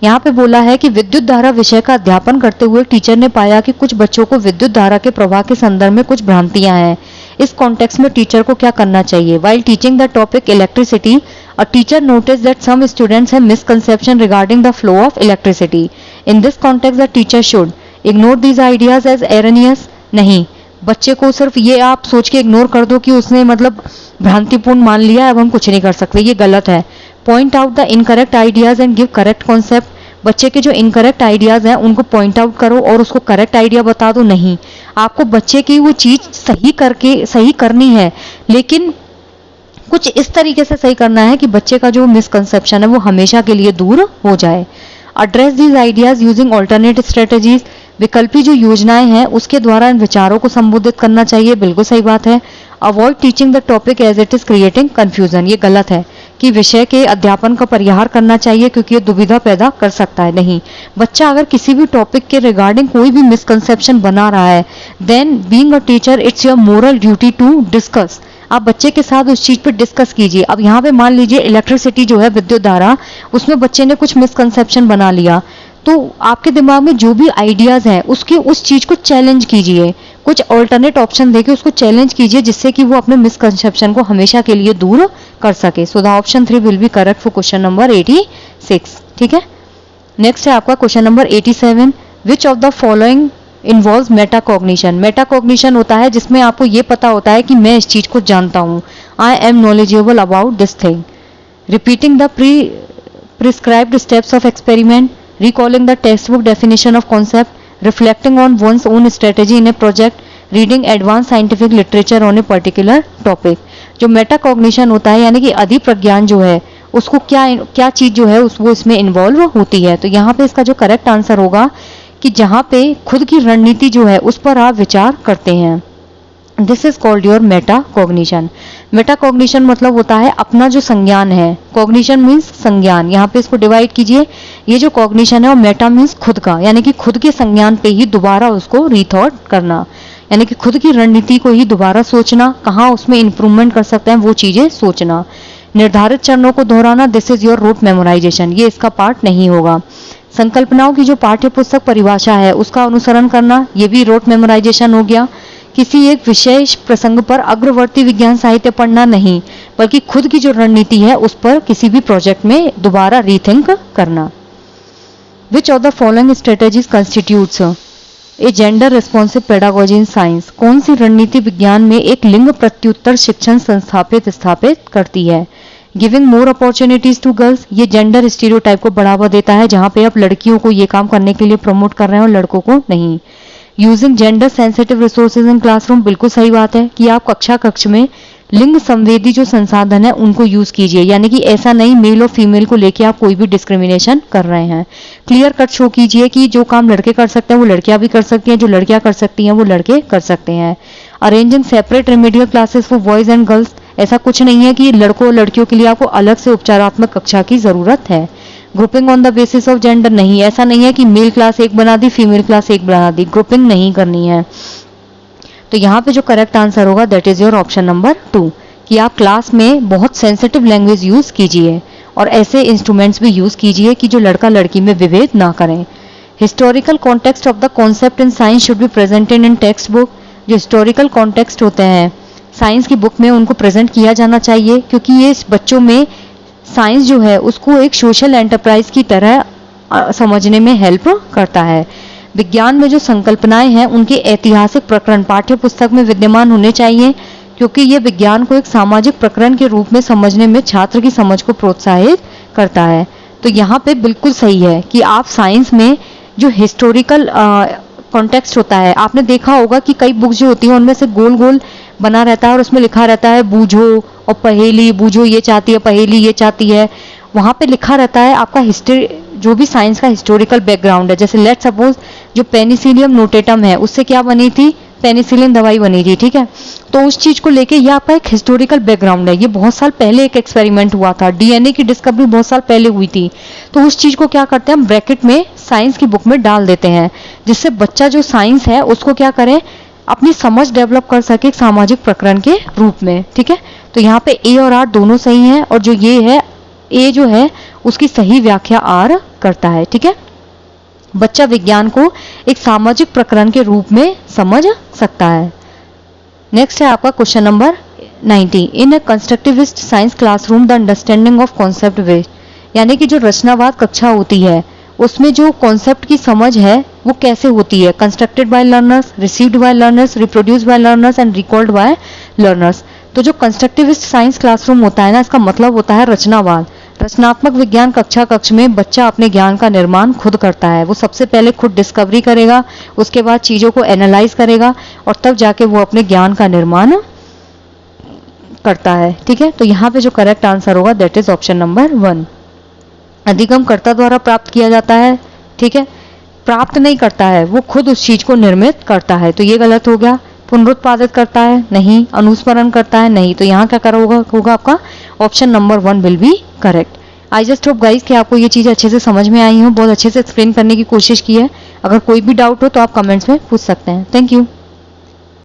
यहाँ पे बोला है कि विद्युत धारा विषय का अध्यापन करते हुए टीचर ने पाया कि कुछ बच्चों को विद्युत धारा के प्रवाह के संदर्भ में कुछ भ्रांतियां हैं। इस कॉन्टेक्स्ट में टीचर को क्या करना चाहिए। While teaching the topic electricity, a teacher noticed that some students have misconception regarding the flow of electricity. In this context, the teacher should ignore these ideas as erroneous. नहीं, बच्चे को सिर्फ ये आप सोच के इग्नोर कर दो कि उसने मतलब भ्रांतिपूर्ण मान लिया, अब हम कुछ नहीं कर सकते, ये गलत है। Point out the incorrect ideas and give correct concept. बच्चे के जो इनकरेक्ट आइडियाज हैं उनको पॉइंट आउट करो और उसको करेक्ट आइडिया बता दो। नहीं, आपको बच्चे की वो चीज सही करनी है, लेकिन कुछ इस तरीके से सही करना है कि बच्चे का जो मिसकंसेप्शन है वो हमेशा के लिए दूर हो जाए। Address these ideas using alternate strategies. विकल्पी जो योजनाएं हैं उसके द्वारा इन विचारों को संबोधित करना चाहिए, बिल्कुल सही बात है। Avoid teaching the topic as it is creating confusion. ये गलत है कि विषय के अध्यापन का परिहार करना चाहिए क्योंकि ये दुविधा पैदा कर सकता है। नहीं, बच्चा अगर किसी भी टॉपिक के रिगार्डिंग कोई भी मिसकंसेप्शन बना रहा है, then being a teacher it's your moral duty to discuss. आप बच्चे के साथ उस चीज पर डिस्कस कीजिए। अब यहाँ पे मान लीजिए इलेक्ट्रिसिटी जो है, विद्युत धारा, उसमें बच्चे ने कुछ मिसकंसेप्शन बना लिया, तो आपके दिमाग में जो भी आइडियाज हैं उसकी उस चीज को चैलेंज कीजिए, कुछ ऑल्टरनेट ऑप्शन देके उसको चैलेंज कीजिए, जिससे कि वो अपने मिसकंसेप्शन को हमेशा के लिए दूर कर सके। सो the option 3 will be correct for question number 86। ठीक है, नेक्स्ट है आपका question number 87। Which of the following involves metacognition. Metacognition होता है जिसमें आपको ये पता होता है कि मैं इस चीज को जानता हूँ, I am knowledgeable about this thing. Repeating the prescribed steps of experiment, recalling the textbook definition of concept, reflecting on one's own strategy in a project, reading advanced scientific literature on a particular topic। जो metacognition होता है यानी कि अधिप्रज्ञान जो है उसको क्या चीज जो है वो इसमें इन्वॉल्व होती है। तो यहाँ पे इसका जो करेक्ट आंसर होगा कि जहाँ पे खुद की रणनीति जो है उस पर आप विचार करते हैं, this is called your metacognition. Metacognition मतलब होता है अपना जो संज्ञान है, कॉग्निशन मीन्स संज्ञान। यहाँ पे इसको डिवाइड कीजिए, ये जो कॉग्निशन है वो मेटा मीन्स खुद का, यानी कि खुद के संज्ञान पे ही दोबारा उसको रीथॉट करना, यानी कि खुद की रणनीति को ही दोबारा सोचना, कहाँ उसमें इंप्रूवमेंट कर सकते हैं वो चीजें सोचना। निर्धारित चरणों को दोहराना, this is your rote memorisation, ये इसका पार्ट नहीं होगा। संकल्पनाओं की जो पाठ्य पुस्तक परिभाषा है उसका अनुसरण करना, ये भी रूट मेमोराइजेशन हो गया। किसी एक विशेष प्रसंग पर अग्रवर्ती विज्ञान साहित्य पढ़ना नहीं, बल्कि खुद की जो रणनीति है उस पर किसी भी प्रोजेक्ट में दोबारा रीथिंक करना। विच of the following strategies constitutes a gender responsive pedagogy in science. कौन सी रणनीति विज्ञान में एक लिंग प्रत्युत्तर शिक्षण स्थापित करती है। Giving more opportunities to girls, ये जेंडर स्टीरियोटाइप को बढ़ावा देता है, जहां पे आप लड़कियों को ये काम करने के लिए प्रमोट कर रहे हैं और लड़कों को नहीं। Using gender sensitive resources in classroom, बिल्कुल सही बात है कि आप कक्ष में लिंग संवेदी जो संसाधन है उनको यूज कीजिए, यानी कि ऐसा नहीं मेल और फीमेल को लेके आप कोई भी डिस्क्रिमिनेशन कर रहे हैं। क्लियर कट शो कीजिए कि जो काम लड़के कर सकते हैं वो लड़कियां भी कर सकती हैं, जो लड़कियां कर सकती हैं वो लड़के कर सकते हैं। Arranging separate remedial classes for boys and girls, ऐसा कुछ नहीं है कि लड़कों और लड़कियों के लिए आपको अलग से उपचारात्मक कक्षा की जरूरत है। Grouping on the basis of gender, नहीं, ऐसा नहीं है कि मेल क्लास एक बना दी, फीमेल क्लास एक बना दी, ग्रुपिंग नहीं करनी है। तो यहाँ पे जो करेक्ट आंसर होगा that is your option number 2, कि आप क्लास में बहुत सेंसिटिव लैंग्वेज यूज कीजिए और ऐसे इंस्ट्रूमेंट्स भी यूज कीजिए कि जो लड़का लड़की में विभेद ना करें। Historical context of the concept in science should be presented in text book, जो हिस्टोरिकल कॉन्टेक्स्ट होते हैं साइंस की बुक में उनको प्रेजेंट किया जाना चाहिए, क्योंकि ये बच्चों में साइंस जो है उसको एक सोशल एंटरप्राइज की तरह समझने में हेल्प करता है। विज्ञान में जो संकल्पनाएं हैं उनके ऐतिहासिक प्रकरण पाठ्य पुस्तक में विद्यमान होने चाहिए, क्योंकि ये विज्ञान को एक सामाजिक प्रकरण के रूप में समझने में छात्र की समझ को प्रोत्साहित करता है। तो यहाँ पे बिल्कुल सही है कि आप साइंस में जो हिस्टोरिकल कॉन्टेक्स्ट होता है, आपने देखा होगा कि कई बुक्स जो होती हैं उनमें से गोल गोल बना रहता है और उसमें लिखा रहता है बूझो और पहेली, बूझो ये चाहती है, पहेली ये चाहती है, वहां पे लिखा रहता है आपका हिस्ट्री, जो भी साइंस का हिस्टोरिकल बैकग्राउंड है। जैसे लेट सपोज जो पेनिसिलियम नोटेटम है उससे क्या बनी थी, पेनिसिलिन दवाई बनी थी, ठीक है। तो उस चीज को लेके ये आपका एक हिस्टोरिकल बैकग्राउंड है, ये बहुत साल पहले एक एक्सपेरिमेंट हुआ था, डीएनए की डिस्कवरी बहुत साल पहले हुई थी। तो उस चीज को क्या करते हैं हम ब्रैकेट में साइंस की बुक में डाल देते हैं, जिससे बच्चा जो साइंस है उसको क्या करे, अपनी समझ डेवलप कर सके एक सामाजिक प्रकरण के रूप में, ठीक है। तो यहाँ पे ए और आर दोनों सही है, और जो ये है ए जो है उसकी सही व्याख्या आर करता है, ठीक है। बच्चा विज्ञान को एक सामाजिक प्रकरण के रूप में समझ सकता है। नेक्स्ट है आपका question number 90, in a constructivist science classroom the understanding of concept west, यानी कि जो रचनावाद कक्षा होती है उसमें जो कॉन्सेप्ट की समझ है वो कैसे होती है, constructed by learners, received by learners, reproduced by learners and recalled by learners. तो जो कंस्ट्रक्टिविस्ट साइंस क्लासरूम होता है ना, इसका मतलब होता है रचनावाद। रचनात्मक विज्ञान कक्ष में बच्चा अपने ज्ञान का निर्माण खुद करता है, वो सबसे पहले खुद डिस्कवरी करेगा, उसके बाद चीजों को एनालाइज करेगा और तब जाके वो अपने ज्ञान का निर्माण करता है, ठीक है। तो यहाँ पे जो करेक्ट आंसर होगा दैट इज ऑप्शन नंबर 1। अधिगम कर्ता द्वारा प्राप्त किया जाता है, ठीक है, प्राप्त नहीं करता है, वो खुद उस चीज को निर्मित करता है, तो ये गलत हो गया। पुनरुत्पादित करता है, नहीं। अनुस्मरण करता है, नहीं। तो यहाँ क्या करा होगा आपका option number 1 will be correct. I just hope guys कि आपको ये चीज़ अच्छे से समझ में आई हो, बहुत अच्छे से एक्सप्लेन करने की कोशिश की है। अगर कोई भी डाउट हो तो आप कमेंट्स में पूछ सकते हैं। Thank you.